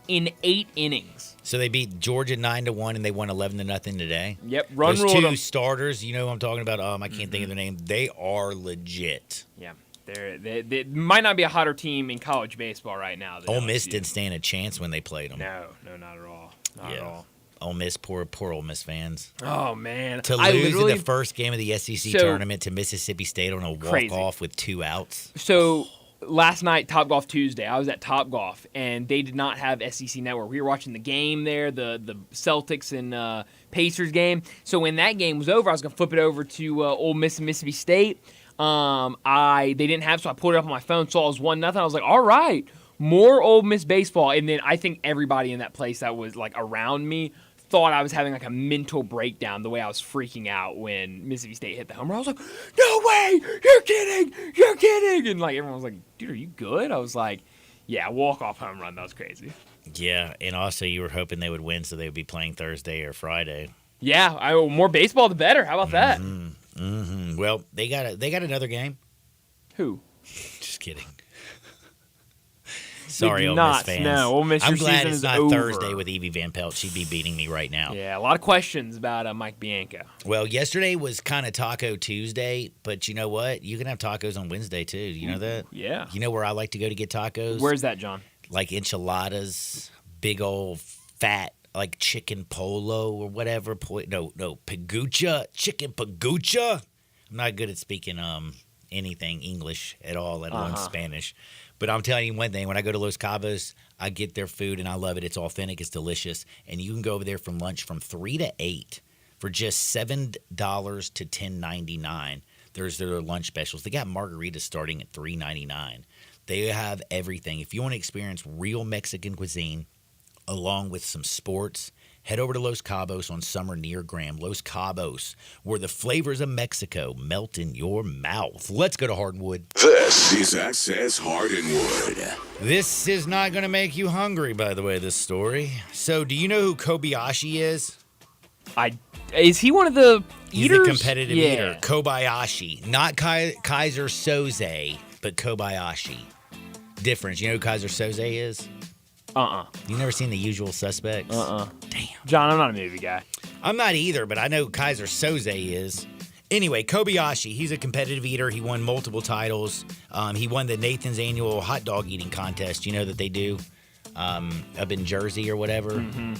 In 8 innings. So they beat Georgia 9-1, and they won 11-0 today. Yep, Those ruled two them. starters, you know who I'm talking about. I can't think of their name. They are legit. Yeah. They might not be a hotter team in college baseball right now. Ole Miss didn't stand a chance when they played them. No, not at all. Not at all. Ole Miss, poor Ole Miss fans. Oh, man. To lose in the first game of the SEC tournament to Mississippi State on a walk-off with 2 outs. So last night, Top Golf Tuesday, I was at Top Golf, and they did not have SEC Network. We were watching the game there, the Celtics and Pacers game. So when that game was over, I was going to flip it over to Ole Miss and Mississippi State. They didn't have, so I pulled it up on my phone, saw it was 1-0. I was like, all right, more Ole Miss baseball. And then I think everybody in that place that was like around me thought I was having like a mental breakdown the way I was freaking out when Mississippi State hit the homer. I was like, no way, you're kidding. And like everyone was like, dude, are you good? I was like, yeah, walk-off home run. That was crazy. Yeah, and also you were hoping they would win so they would be playing Thursday or Friday. Yeah, more baseball the better. How about that? Mm-hmm. Well, they got another game. Who? Just kidding. Sorry, Ole not, Miss fans. No, Ole Miss, I'm your glad season it's is not over. Thursday with Evie Van Pelt. She'd be beating me right now. Yeah, a lot of questions about Mike Bianco. Well, yesterday was kind of Taco Tuesday, but you know what? You can have tacos on Wednesday, too. You know that? Yeah. You know where I like to go to get tacos? Where's that, John? Like enchiladas, big old fat, like chicken polo or whatever. No, pagucha, chicken pagucha. I'm not good at speaking anything English at all, let alone Spanish. But I'm telling you one thing, when I go to Los Cabos, I get their food and I love it. It's authentic, it's delicious. And you can go over there from lunch from 3 to 8 for just $7 to $10.99. There's their lunch specials. They got margaritas starting at $3.99. They have everything. If you want to experience real Mexican cuisine along with some sports, head over to Los Cabos on Summer near Graham. Los Cabos, where the flavors of Mexico melt in your mouth. Let's go to Hardwood. This is Access Hardwood. This is not going to make you hungry, by the way, this story. So, do you know who Kobayashi is? Is he one of the He's eaters? a competitive eater. Kobayashi. Not Kaiser Soze, but Kobayashi. Difference. You know who Kaiser Soze is? You never seen The Usual Suspects? Damn. John, I'm not a movie guy. I'm not either, but I know Kaiser Soze is. Anyway, Kobayashi, he's a competitive eater. He won multiple titles. He won the Nathan's annual hot dog eating contest, you know, that they do up in Jersey or whatever. Mm-hmm.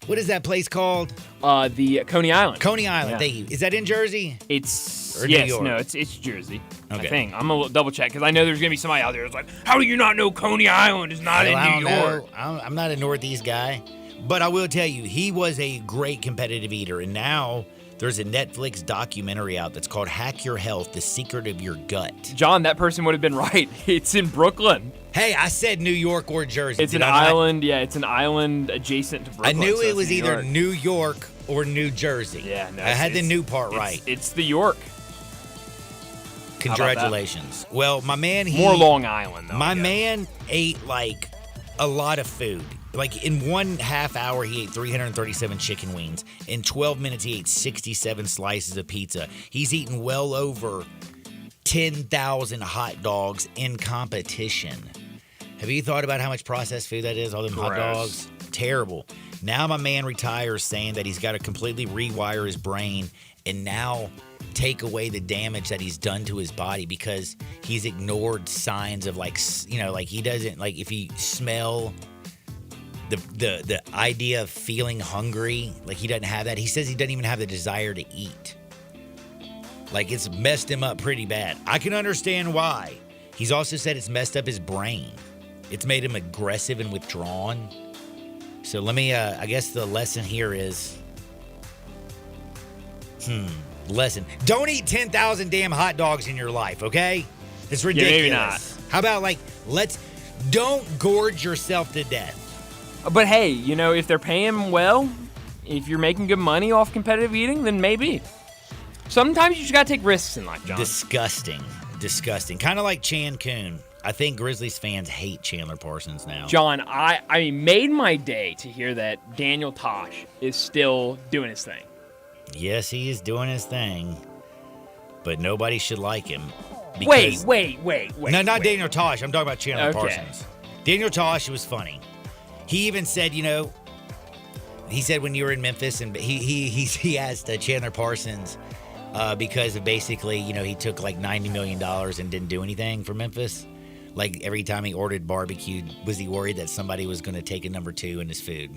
What is that place called? The Coney Island. Coney Island, Yeah. thank you. Is that in Jersey? It's Or New yes, York? no, it's Jersey. Okay. I think I'm gonna double check because I know there's gonna be somebody out there that's like, "How do you not know Coney Island is not Well, I in don't New York?" know. I'm not a Northeast guy, but I will tell you, he was a great competitive eater, and now there's a Netflix documentary out that's called "Hack Your Health: The Secret of Your Gut." John, that person would have been right. It's in Brooklyn. Hey, I said New York or Jersey. It's Did an I not? island. Yeah, it's an island adjacent to I Brooklyn. knew so it it's was New either York. New York or New Jersey. Yeah, no, I had the it's- new part right. It's the York. How about that? Congratulations. Well, my man, More Long Island, though. My man ate like a lot of food. Like in 1/2 hour, he ate 337 chicken wings. In 12 minutes, he ate 67 slices of pizza. He's eaten well over 10,000 hot dogs in competition. Have you thought about how much processed food that is? All them hot Gross. dogs? Terrible. Now my man retires saying that he's got to completely rewire his brain and now take away the damage that he's done to his body because he's ignored signs of like he doesn't, like, if he smell the idea of feeling hungry, like he doesn't have that. He says he doesn't even have the desire to eat. Like, it's messed him up pretty bad. I can understand why. He's also said it's messed up his brain. It's made him aggressive and withdrawn. So let me, I guess the lesson here is, lesson. Don't eat 10,000 damn hot dogs in your life, okay? It's ridiculous. maybe not. How about, like, don't gorge yourself to death. But hey, you know, if they're paying well, if you're making good money off competitive eating, then maybe. Sometimes you just gotta take risks in life, John. Disgusting. Kind of like Chan Coon. I think Grizzlies fans hate Chandler Parsons now. John, I made my day to hear that Daniel Tosh is still doing his thing. Yes, he is doing his thing, but nobody should like him. Wait. No, not Daniel Tosh. I'm talking about Chandler Okay. Parsons. Daniel Tosh was funny. He even said, he said when you were in Memphis, and he asked Chandler Parsons because of basically, he took like $90 million and didn't do anything for Memphis. Like every time he ordered barbecue, was he worried that somebody was going to take a number 2 in his food?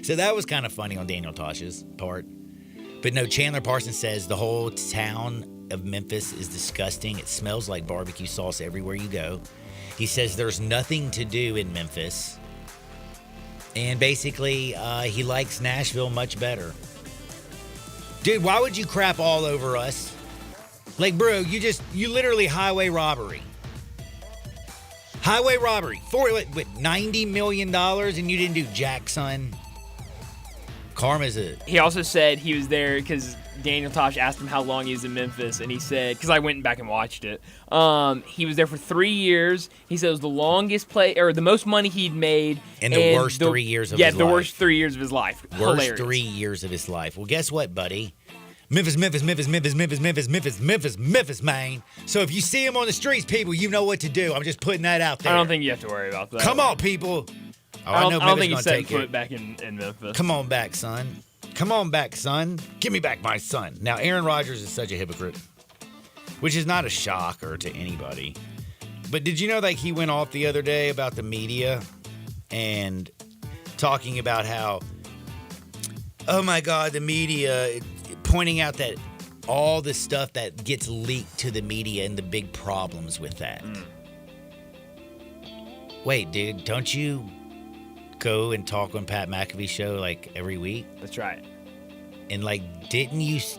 So that was kind of funny on Daniel Tosh's part. But no, Chandler Parsons says the whole town of Memphis is disgusting. It smells like barbecue sauce everywhere you go. He says there's nothing to do in Memphis. And basically, he likes Nashville much better. Dude, why would you crap all over us? Like, bro, you literally highway robbery. Highway robbery. For what, $90 million and you didn't do jack, son? Karma's a... He also said he was there because Daniel Tosh asked him how long he was in Memphis, and he said, because I went back and watched it, he was there for 3 years. He said it was the longest the most money he'd made. In the worst 3 years of his life. Yeah, the worst 3 years of his life. Worst Hilarious. 3 years of his life. Well, guess what, buddy? Memphis, Maine. So if you see him on the streets, people, you know what to do. I'm just putting that out there. I don't think you have to worry about that. Come on, people. Oh, I know don't Memphis think he's gonna setting take foot it. back in Memphis. Come on back, son. Come on back, son. Give me back my son. Now, Aaron Rodgers is such a hypocrite, which is not a shocker to anybody. But did you know that he went off the other day about the media and talking about how, oh my God, the media, pointing out that all the stuff that gets leaked to the media and the big problems with that. Wait, dude, don't you go and talk on Pat McAfee's show like every week? That's right. And like,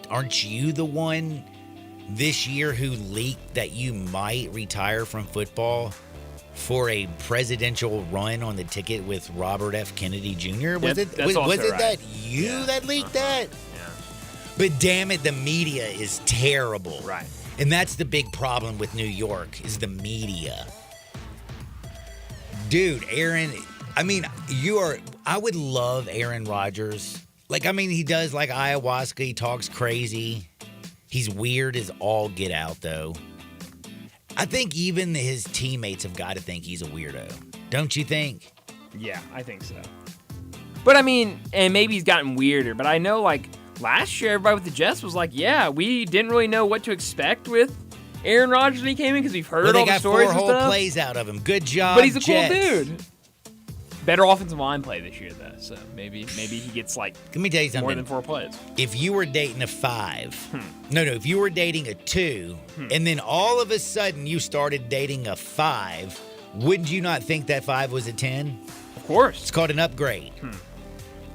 aren't you the one this year who leaked that you might retire from football for a presidential run on the ticket with Robert F. Kennedy Jr.? Was it that you that leaked that? Yeah. But damn it, the media is terrible. Right. And that's the big problem with New York is the media. Dude, Aaron, I mean, I would love Aaron Rodgers. Like, I mean, he does like ayahuasca. He talks crazy. He's weird as all get out, though. I think even his teammates have got to think he's a weirdo. Don't you think? Yeah, I think so. But I mean, and maybe he's gotten weirder, but I know like last year everybody with the Jets was like, yeah, we didn't really know what to expect with Aaron Rodgers when he came in because we've heard all the stories and they got 4 stuff. whole plays out of him. Good job, But he's a Jets. cool dude. Better offensive line play this year, though, so maybe he gets like Let me tell you something. more than 4 plays. If you were dating a 5, if you were dating a 2, and then all of a sudden you started dating a 5, wouldn't you not think that 5 was a 10? Of course. It's called an upgrade.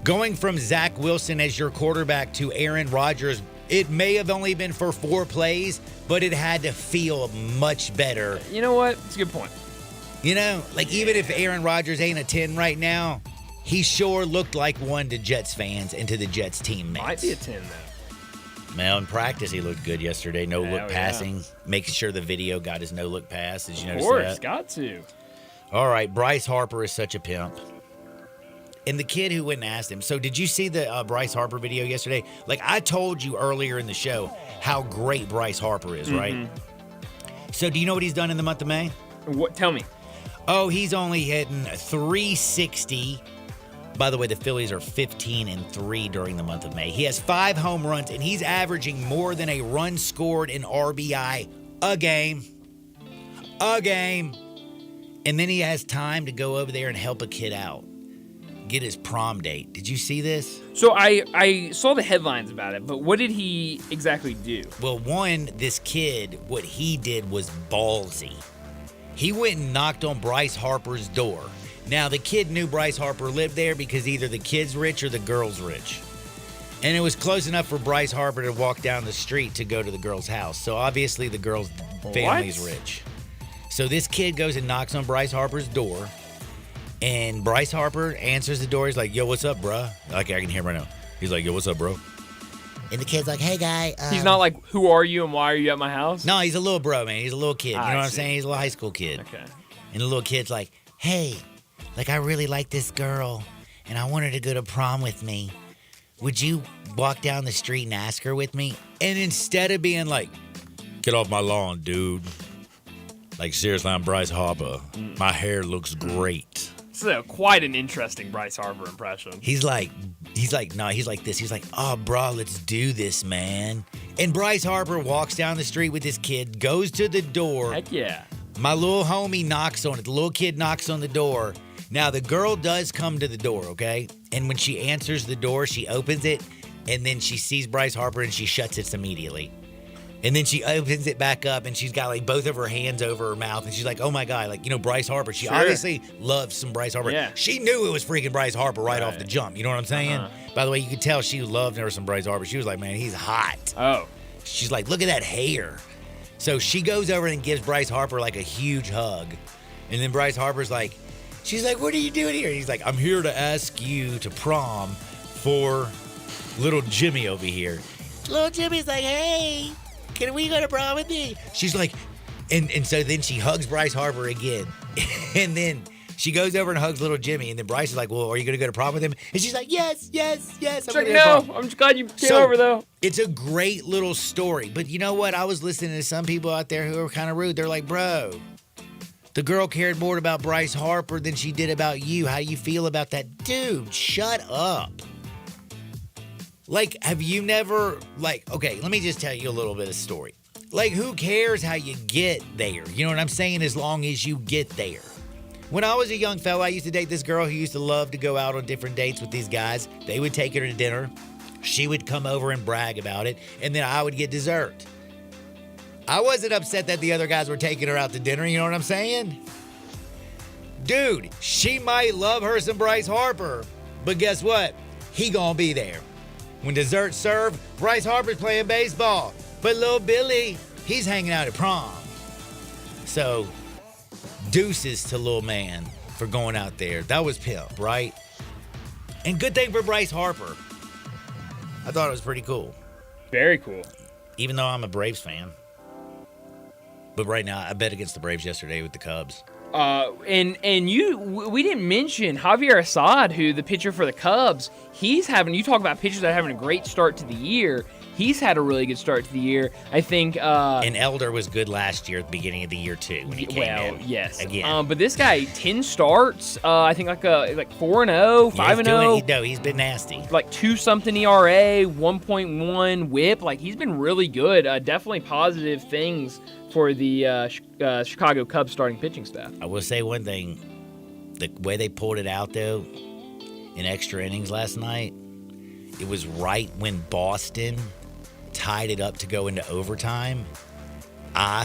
Going from Zach Wilson as your quarterback to Aaron Rodgers, it may have only been for 4 plays, but it had to feel much better. You know what? It's a good point. You know, like even if Aaron Rodgers ain't a 10 right now, he sure looked like one to Jets fans and to the Jets teammates. Might be a 10, though. Well, in practice, he looked good yesterday. No Hell look passing. Making sure the video got his no look pass. Did you notice Of course, that? got to. All right, Bryce Harper is such a pimp. And the kid who went and asked him, so did you see the Bryce Harper video yesterday? Like I told you earlier in the show how great Bryce Harper is, right? So do you know what he's done in the month of May? What? Tell me. Oh, he's only hitting 360. By the way, the Phillies are 15-3 during the month of May. He has 5 home runs, and he's averaging more than a run scored in RBI a game. A game. And then he has time to go over there and help a kid out. Get his prom date. Did you see this? So I saw the headlines about it, but what did he exactly do? Well, one, this kid, what he did was ballsy. He went and knocked on Bryce Harper's door. Now, the kid knew Bryce Harper lived there because either the kid's rich or the girl's rich. And it was close enough for Bryce Harper to walk down the street to go to the girl's house. So obviously the girl's family's rich. So this kid goes and knocks on Bryce Harper's door. And Bryce Harper answers the door. He's like, yo, what's up, bruh? Like, I can hear him right now. He's like, yo, what's up, bro? And the kid's like, hey, guy. He's not like, who are you and why are you at my house? No, he's a little bro, man. He's a little kid. You know what I'm see. saying? He's a little high school kid. Okay. And the little kid's like, hey, like, I really like this girl, and I want her to go to prom with me. Would you walk down the street and ask her with me? And instead of being like, get off my lawn, dude. Like, seriously, I'm Bryce Harper. My hair looks great. So quite an interesting Bryce Harper impression. He's like this. He's like, oh, bro, let's do this, man. And Bryce Harper walks down the street with this kid, goes to the door. Heck yeah. My little homie knocks on it. The little kid knocks on the door. Now, the girl does come to the door, okay? And when she answers the door, she opens it, and then she sees Bryce Harper, and she shuts it immediately. And then she opens it back up, and she's got, like, both of her hands over her mouth, and she's like, oh, my God, like, you know, Bryce Harper. She obviously loves some Bryce Harper. Yeah. She knew it was freaking Bryce Harper right off the jump. You know what I'm saying? By the way, you could tell she loved her some Bryce Harper. She was like, man, he's hot. Oh. She's like, look at that hair. So she goes over and gives Bryce Harper, like, a huge hug. And then Bryce Harper's like, she's like, what are you doing here? He's like, I'm here to ask you to prom for little Jimmy over here. Little Jimmy's like, hey, can we go to prom with me? She's like, and so then she hugs Bryce Harper again. And then she goes over and hugs little Jimmy. And then Bryce is like, well, are you going to go to prom with him? And she's like, yes. She's like, no, I'm just glad you came over, though. It's a great little story. But you know what? I was listening to some people out there who are kind of rude. They're like, bro, the girl cared more about Bryce Harper than she did about you. How do you feel about that? Dude, shut up. Like, have you never, like, okay, let me just tell you a little bit of story. Like, who cares how you get there? You know what I'm saying? As long as you get there. When I was a young fella, I used to date this girl who used to love to go out on different dates with these guys. They would take her to dinner. She would come over and brag about it, and then I would get dessert. I wasn't upset that the other guys were taking her out to dinner, you know what I'm saying? Dude, she might love her some Bryce Harper, but guess what? He gonna be there. When dessert's served, Bryce Harper's playing baseball, but little Billy, he's hanging out at prom. So, deuces to little man for going out there. That was pimp, right? And good thing for Bryce Harper. I thought it was pretty cool. Very cool. Even though I'm a Braves fan. But right now, I bet against the Braves yesterday with the Cubs. We didn't mention Javier Assad, who the pitcher for the Cubs. You talk about pitchers that are having a great start to the year. He's had a really good start to the year. I think. And Elder was good last year at the beginning of the year too when he came in. Yes. Again. But this guy, 10 starts. I think like 4-0, 5-0. No, he's been nasty. Like 2-something ERA, 1.1 WHIP. Like he's been really good. Definitely positive things for the Chicago Cubs starting pitching staff. I will say one thing: the way they pulled it out though, in extra innings last night, it was right when Boston tied it up to go into overtime. I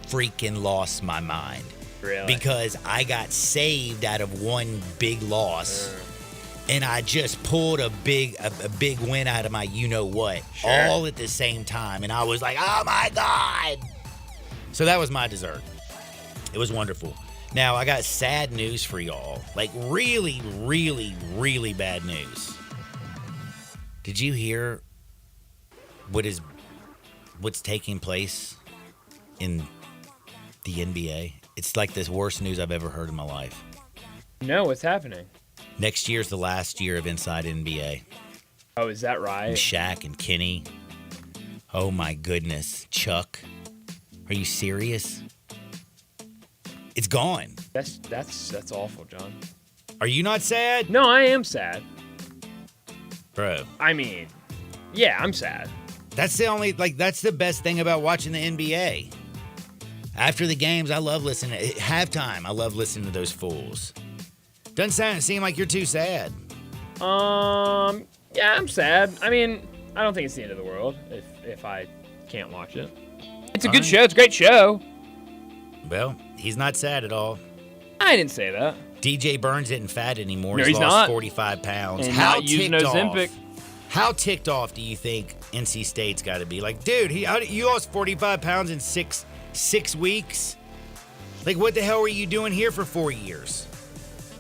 freaking lost my mind. Really? Because I got saved out of one big loss, and I just pulled a big win out of my you-know-what, all at the same time. And I was like, oh, my God. So that was my dessert. It was wonderful. Now, I got sad news for y'all. Like, really, really, really bad news. Did you hear what's taking place in the NBA? It's like the worst news I've ever heard in my life. No, what's happening? Next year's the last year of Inside NBA. Oh, is that right? And Shaq and Kenny. Oh my goodness. Chuck. Are you serious? It's gone. That's awful, John. Are you not sad? No, I am sad. Bro. I mean, yeah, I'm sad. That's the best thing about watching the NBA. After the games, I love listening. At halftime, I love listening to those fools. Doesn't seem like you're too sad. Yeah, I'm sad. I mean, I don't think it's the end of the world if I can't watch it. It's a good show. It's a great show. Well, he's not sad at all. I didn't say that. DJ Burns isn't fat anymore. No, he's lost not. 45 pounds. And How not using ticked Ozempic. How ticked off do you think NC State's got to be? Like, dude, you lost 45 pounds in six weeks? Like, what the hell were you doing here for 4 years?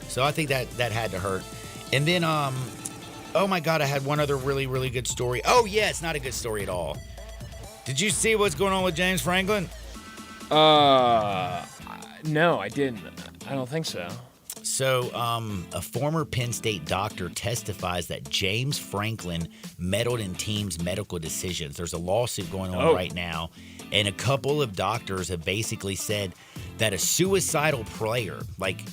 So I think that had to hurt. And then, oh my God, I had one other really, really good story. Oh, yeah, it's not a good story at all. Did you see what's going on with James Franklin? No, I didn't. I don't think so. So, a former Penn State doctor testifies that James Franklin meddled in teams' medical decisions. There's a lawsuit going on right now, and a couple of doctors have basically said that a suicidal player, like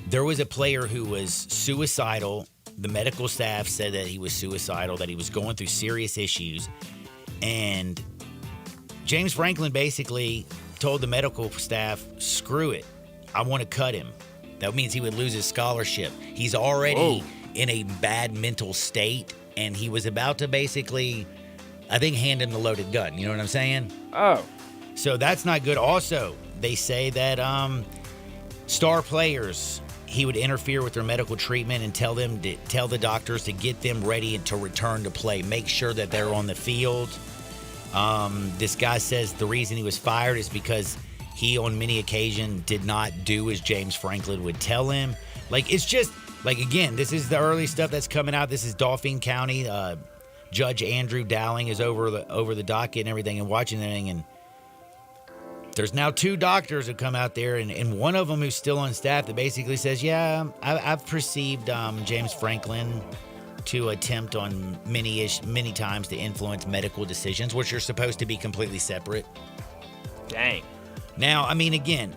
there was a player who was suicidal. The medical staff said that he was suicidal, that he was going through serious issues, and James Franklin basically told the medical staff, screw it. I want to cut him. That means he would lose his scholarship. He's already in a bad mental state, and he was about to basically, I think, hand him the loaded gun. You know what I'm saying? Oh. So that's not good. Also, they say that star players, he would interfere with their medical treatment and tell the doctors to get them ready and to return to play. Make sure that they're on the field. This guy says the reason he was fired is because he, on many occasions, did not do as James Franklin would tell him. Like, it's just, like, again, this is the early stuff that's coming out. This is Dauphin County. Judge Andrew Dowling is over the docket and everything and watching everything. And there's now 2 doctors who come out there, and one of them who's still on staff that basically says, yeah, I've perceived James Franklin to attempt on many times to influence medical decisions, which are supposed to be completely separate. Dang. Now, I mean, again,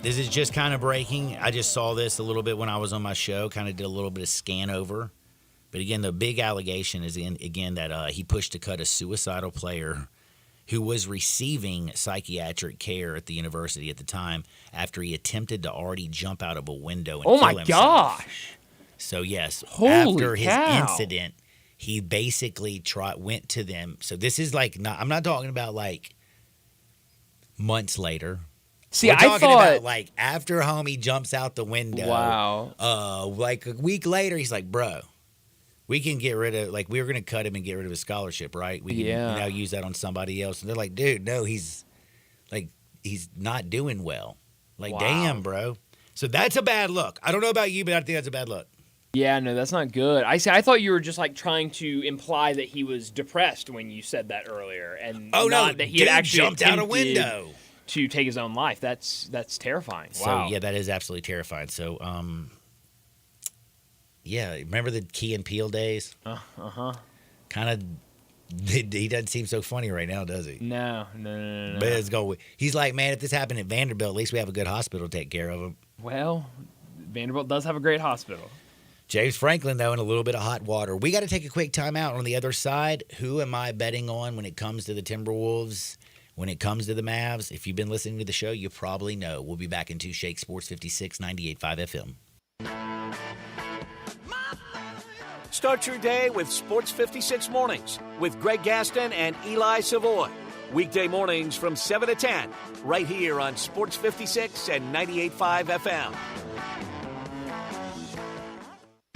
this is just kind of breaking. I just saw this a little bit when I was on my show, kind of did a little bit of scan over. But again, the big allegation is, that he pushed to cut a suicidal player who was receiving psychiatric care at the university at the time after he attempted to already jump out of a window and kill himself. Gosh. So, yes, Holy after his cow. incident, he basically went to them. So this is like, I'm not talking about like months later. See, We're I talking thought about like after homie jumps out the window. Wow. Like a week later, he's like, bro, we can get rid of, like, we were going to cut him and get rid of his scholarship, right? We can now use that on somebody else. And they're like, dude, no, he's not doing well. Like, damn, bro. So that's a bad look. I don't know about you, but I think that's a bad look. Yeah, no, that's not good. I thought you were just like trying to imply that he was depressed when you said that earlier, and that he had actually jumped out a attempted window. to take his own life. That's terrifying. So, Wow. yeah, that is absolutely terrifying. So, yeah, remember the Key and Peele days? Uh-huh. Kind of, he doesn't seem so funny right now, does he? No. But it's go. He's like, man, if this happened at Vanderbilt, at least we have a good hospital to take care of him. Well, Vanderbilt does have a great hospital. James Franklin, though, in a little bit of hot water. We got to take a quick time out. On the other side, who am I betting on when it comes to the Timberwolves, when it comes to the Mavs? If you've been listening to the show, you probably know. We'll be back in Two Shake Sports 56, 98.5 FM. Start your day with Sports 56 Mornings with Greg Gaston and Eli Savoy. Weekday mornings from 7 to 10, right here on Sports 56 and 98.5 FM.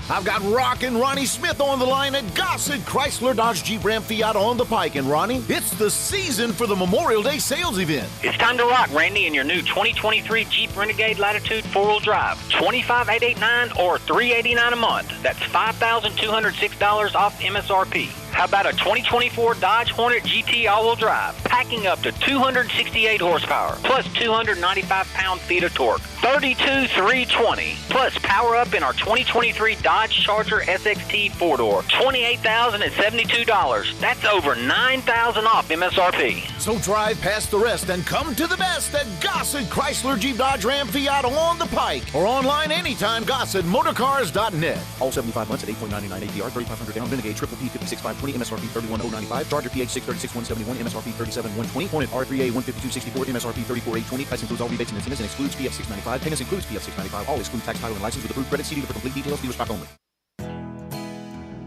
I've got Rockin' Ronnie Smith on the line at Gossett Chrysler Dodge Jeep Ram Fiat on the Pike. And Ronnie, it's the season for the Memorial Day sales event. It's time to rock, Randy, in your new 2023 Jeep Renegade Latitude 4-wheel drive. $25,889 or $389 a month. That's $5,206 off MSRP. How about a 2024 Dodge Hornet GT all-wheel drive, packing up to 268 horsepower, plus 295 pound-feet of torque, $32,320, plus power up in our 2023 Dodge Charger SXT 4-door, $28,072. That's over $9,000 off MSRP. So drive past the rest and come to the best at Gossett Chrysler Jeep Dodge Ram Fiat on the Pike, or online anytime, GossettMotorcars.net. All 75 months at 8.99 APR, 3,500 down, Renegade Triple P 56,520, MSRP 31,095, Charger PH 636,171, MSRP 37,120, Hornet R3A 152,64, MSRP 34,820. Price includes all rebates and incentives and excludes PF 695. Payments includes PF 695. All exclude tax, title, and license with approved credit. See for complete details. Dealer stock only.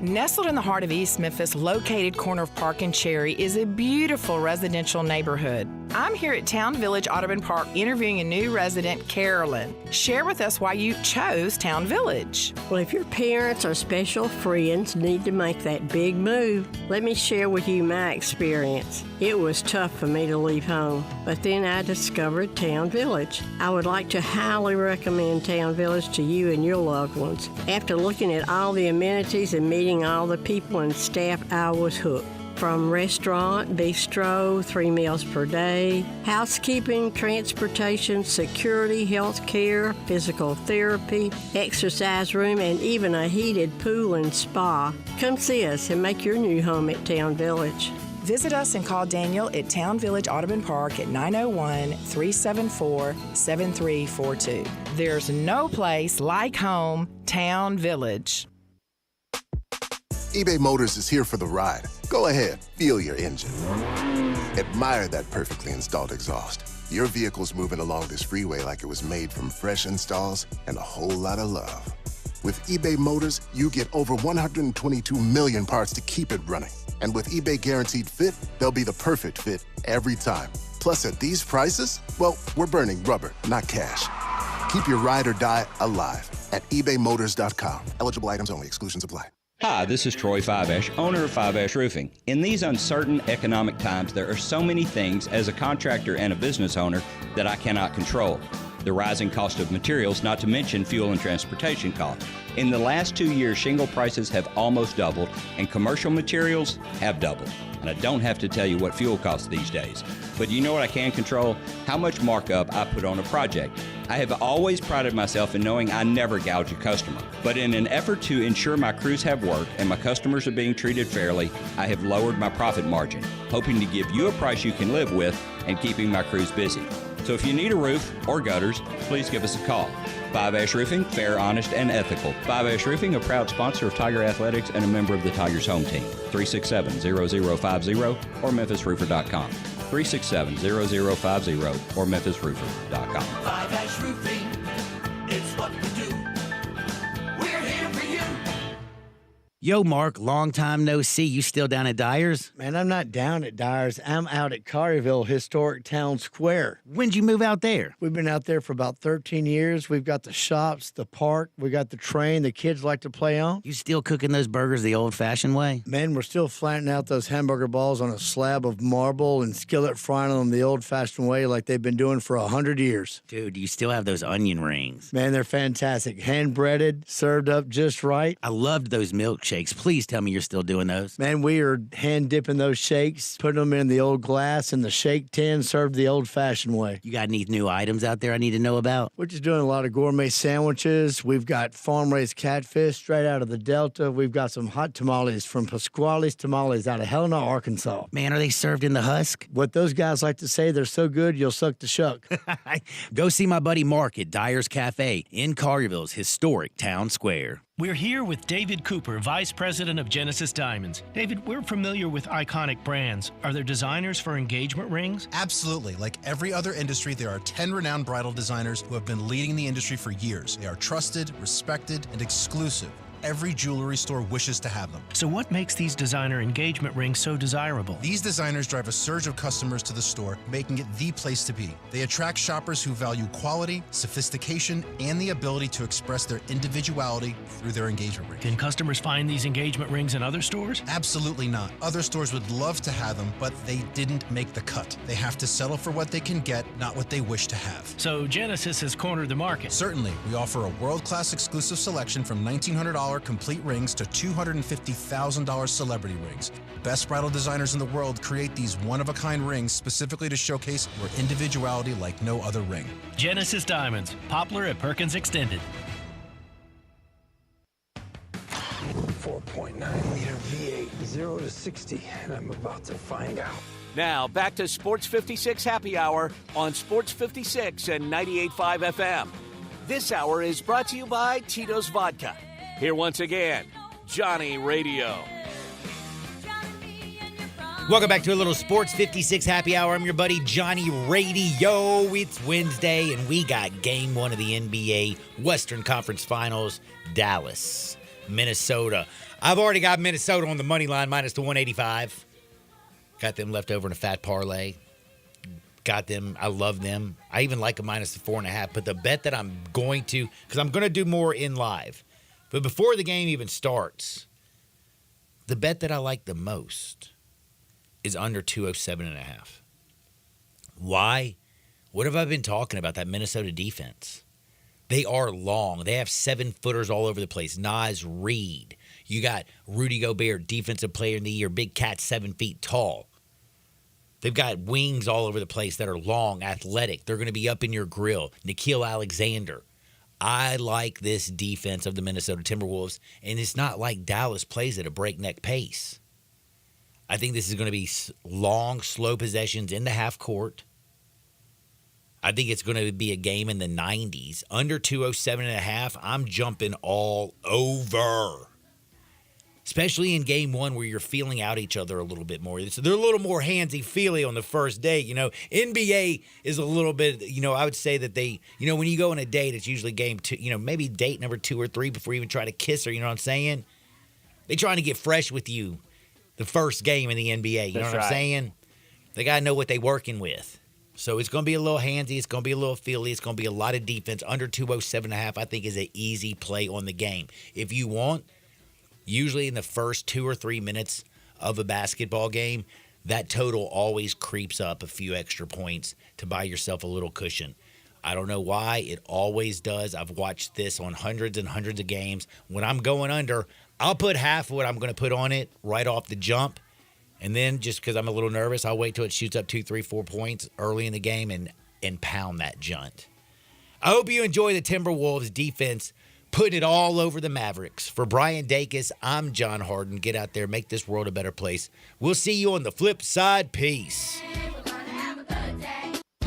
Nestled in the heart of East Memphis, located corner of Park and Cherry, is a beautiful residential neighborhood. I'm here at Town Village Audubon Park interviewing a new resident, Carolyn. Share with us why you chose Town Village. Well, if your parents or special friends need to make that big move, let me share with you my experience. It was tough for me to leave home, but then I discovered Town Village. I would like to highly recommend Town Village to you and your loved ones. After looking at all the amenities and meeting all the people and staff, I was hooked. From restaurant, bistro, 3 meals per day, housekeeping, transportation, security, health care, physical therapy, exercise room, and even a heated pool and spa. Come see us and make your new home at Town Village. Visit us and call Daniel at Town Village Audubon Park at 901-374-7342. There's no place like home, Town Village. eBay Motors is here for the ride. Go ahead, feel your engine. Admire that perfectly installed exhaust. Your vehicle's moving along this freeway like it was made from fresh installs and a whole lot of love. With eBay Motors, you get over 122 million parts to keep it running. And with eBay Guaranteed Fit, they'll be the perfect fit every time. Plus, at these prices, well, we're burning rubber, not cash. Keep your ride or die alive at ebaymotors.com. Eligible items only. Exclusions apply. Hi, this is Troy Fiveash, owner of Fiveash Roofing. In these uncertain economic times, there are so many things as a contractor and a business owner that I cannot control. The rising cost of materials, not to mention fuel and transportation costs. In the last 2 years, shingle prices have almost doubled and commercial materials have doubled. And I don't have to tell you what fuel costs these days. But you know what I can control? How much markup I put on a project. I have always prided myself in knowing I never gouge a customer. But in an effort to ensure my crews have work and my customers are being treated fairly, I have lowered my profit margin, hoping to give you a price you can live with and keeping my crews busy. So if you need a roof or gutters, please give us a call. Fiveash Roofing, fair, honest, and ethical. Fiveash Roofing, a proud sponsor of Tiger Athletics and a member of the Tigers home team. 367-0050 or memphisroofer.com. 367-0050 or memphisroofer.com. Fiveash Roofing, it's what we do. We're here for you. Yo, Mark, long time no see. You still down at Dyer's? Man, I'm not down at Dyer's. I'm out at Collierville Historic Town Square. When'd you move out there? We've been out there for about 13 years. We've got the shops, the park. We got the train the kids like to play on. You still cooking those burgers the old-fashioned way? Man, we're still flattening out those hamburger balls on a slab of marble and skillet frying them the old-fashioned way like they've been doing for 100 years. Dude, you still have those onion rings. Man, they're fantastic. Hand-breaded, served up just right. I loved those milkshakes. milkshakes. Please tell me you're still doing those. Man, we are hand dipping those shakes, putting them in the old glass in the shake tin, served the old-fashioned way. You got any new items out there I need to know about? We're just doing a lot of gourmet sandwiches. We've got farm-raised catfish straight out of the Delta. We've got some hot tamales from Pasquale's Tamales out of Helena, Arkansas. Man, are they served in the husk? What those guys like to say, they're so good, you'll suck the shuck. Go see my buddy Mark at Dyer's Cafe in Collierville's historic town square. We're here with David Cooper, Vice President of Genesis Diamonds. David, we're familiar with iconic brands. Are there designers for engagement rings? Absolutely. Like every other industry, there are 10 renowned bridal designers who have been leading the industry for years. They are trusted, respected, and exclusive. Every jewelry store wishes to have them. So what makes these designer engagement rings so desirable? These designers drive a surge of customers to the store, making it the place to be. They attract shoppers who value quality, sophistication, and the ability to express their individuality through their engagement ring. Can customers find these engagement rings in other stores? Absolutely not. Other stores would love to have them, but they didn't make the cut. They have to settle for what they can get, not what they wish to have. So Genesis has cornered the market. Certainly. We offer a world-class exclusive selection from $1,900 complete rings to $250,000 celebrity rings. Best bridal designers in the world create these one-of-a-kind rings specifically to showcase your individuality like no other ring. Genesis Diamonds, Poplar at Perkins Extended. 4.9 liter V8, 0 to 60, and I'm about to find out. Now, back to Sports 56 Happy Hour on Sports 56 and 98.5 FM. This hour is brought to you by Tito's Vodka. Here once again, Johnny Radio. Welcome back to a little Sports 56 Happy Hour. I'm your buddy Johnny Radio. It's Wednesday, and we got Game 1 of the NBA Western Conference Finals, Dallas, Minnesota. I've already got Minnesota on the money line, minus the 185. Got them left over in a fat parlay. Got them. I love them. I even like a minus the 4.5. But the bet that I'm going to, because I'm going to do more in live. But before the game even starts, the bet that I like the most is under 207.5. Why? What have I been talking about, that Minnesota defense? They are long. They have 7-footers all over the place. Naz Reid. You got Rudy Gobert, Defensive Player of the Year. Big cat, 7 feet tall. They've got wings all over the place that are long, athletic. They're going to be up in your grill. Nickeil Alexander. I like this defense of the Minnesota Timberwolves, and it's not like Dallas plays at a breakneck pace. I think this is going to be long, slow possessions in the half court. I think it's going to be a game in the 90s. Under 207.5, I'm jumping all over. Especially in game 1 where you're feeling out each other a little bit more. So they're a little more handsy-feely on the first date. You know, NBA is a little bit, I would say that they, when you go on a date, it's usually game 2, maybe date number 2 or 3 before you even try to kiss her, you know what I'm saying? They're trying to get fresh with you the first game in the NBA, you know what I'm saying? They got to know what they're working with. So it's going to be a little handsy. It's going to be a little feely. It's going to be a lot of defense. Under 207.5, I think, is an easy play on the game. If you want, usually in the first 2 or 3 minutes of a basketball game, that total always creeps up a few extra points to buy yourself a little cushion. I don't know why. It always does. I've watched this on hundreds and hundreds of games. When I'm going under, I'll put half of what I'm going to put on it right off the jump. And then just because I'm a little nervous, I'll wait till it shoots up 2, 3, 4 points early in the game and pound that junt. I hope you enjoy the Timberwolves defense. Put it all over the Mavericks. For Brian Dacus, I'm John Harden. Get out there, make this world a better place. We'll see you on the flip side. Peace.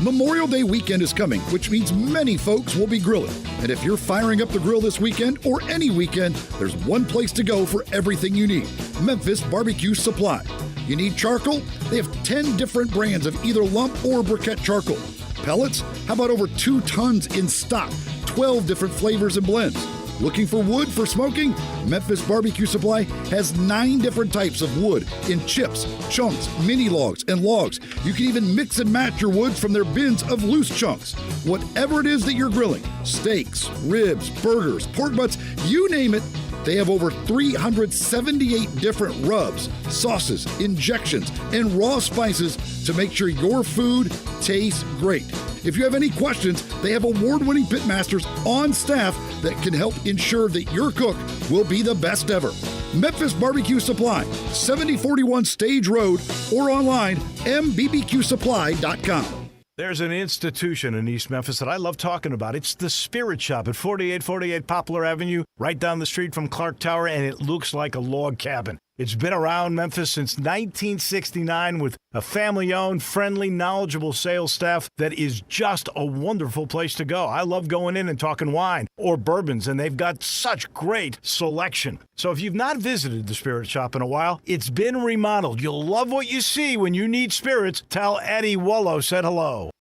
Memorial Day weekend is coming, which means many folks will be grilling. And if you're firing up the grill this weekend or any weekend, there's one place to go for everything you need: Memphis Barbecue Supply. You need charcoal? They have 10 different brands of either lump or briquette charcoal. Pellets? How about over 2 tons in stock? 12 different flavors and blends. Looking for wood for smoking? Memphis Barbecue Supply has 9 different types of wood in chips, chunks, mini logs, and logs. You can even mix and match your wood from their bins of loose chunks. Whatever it is that you're grilling, steaks, ribs, burgers, pork butts, you name it, they have over 378 different rubs, sauces, injections, and raw spices to make sure your food tastes great. If you have any questions, they have award-winning pitmasters on staff that can help ensure that your cook will be the best ever. Memphis Barbecue Supply, 7041 Stage Road, or online, mbbqsupply.com. There's an institution in East Memphis that I love talking about. It's the Spirit Shop at 4848 Poplar Avenue, right down the street from Clark Tower, and it looks like a log cabin. It's been around Memphis since 1969 with a family-owned, friendly, knowledgeable sales staff that is just a wonderful place to go. I love going in and talking wine or bourbons, and they've got such great selection. So if you've not visited the Spirit Shop in a while, it's been remodeled. You'll love what you see when you need spirits. Tell Eddie Wollo said hello.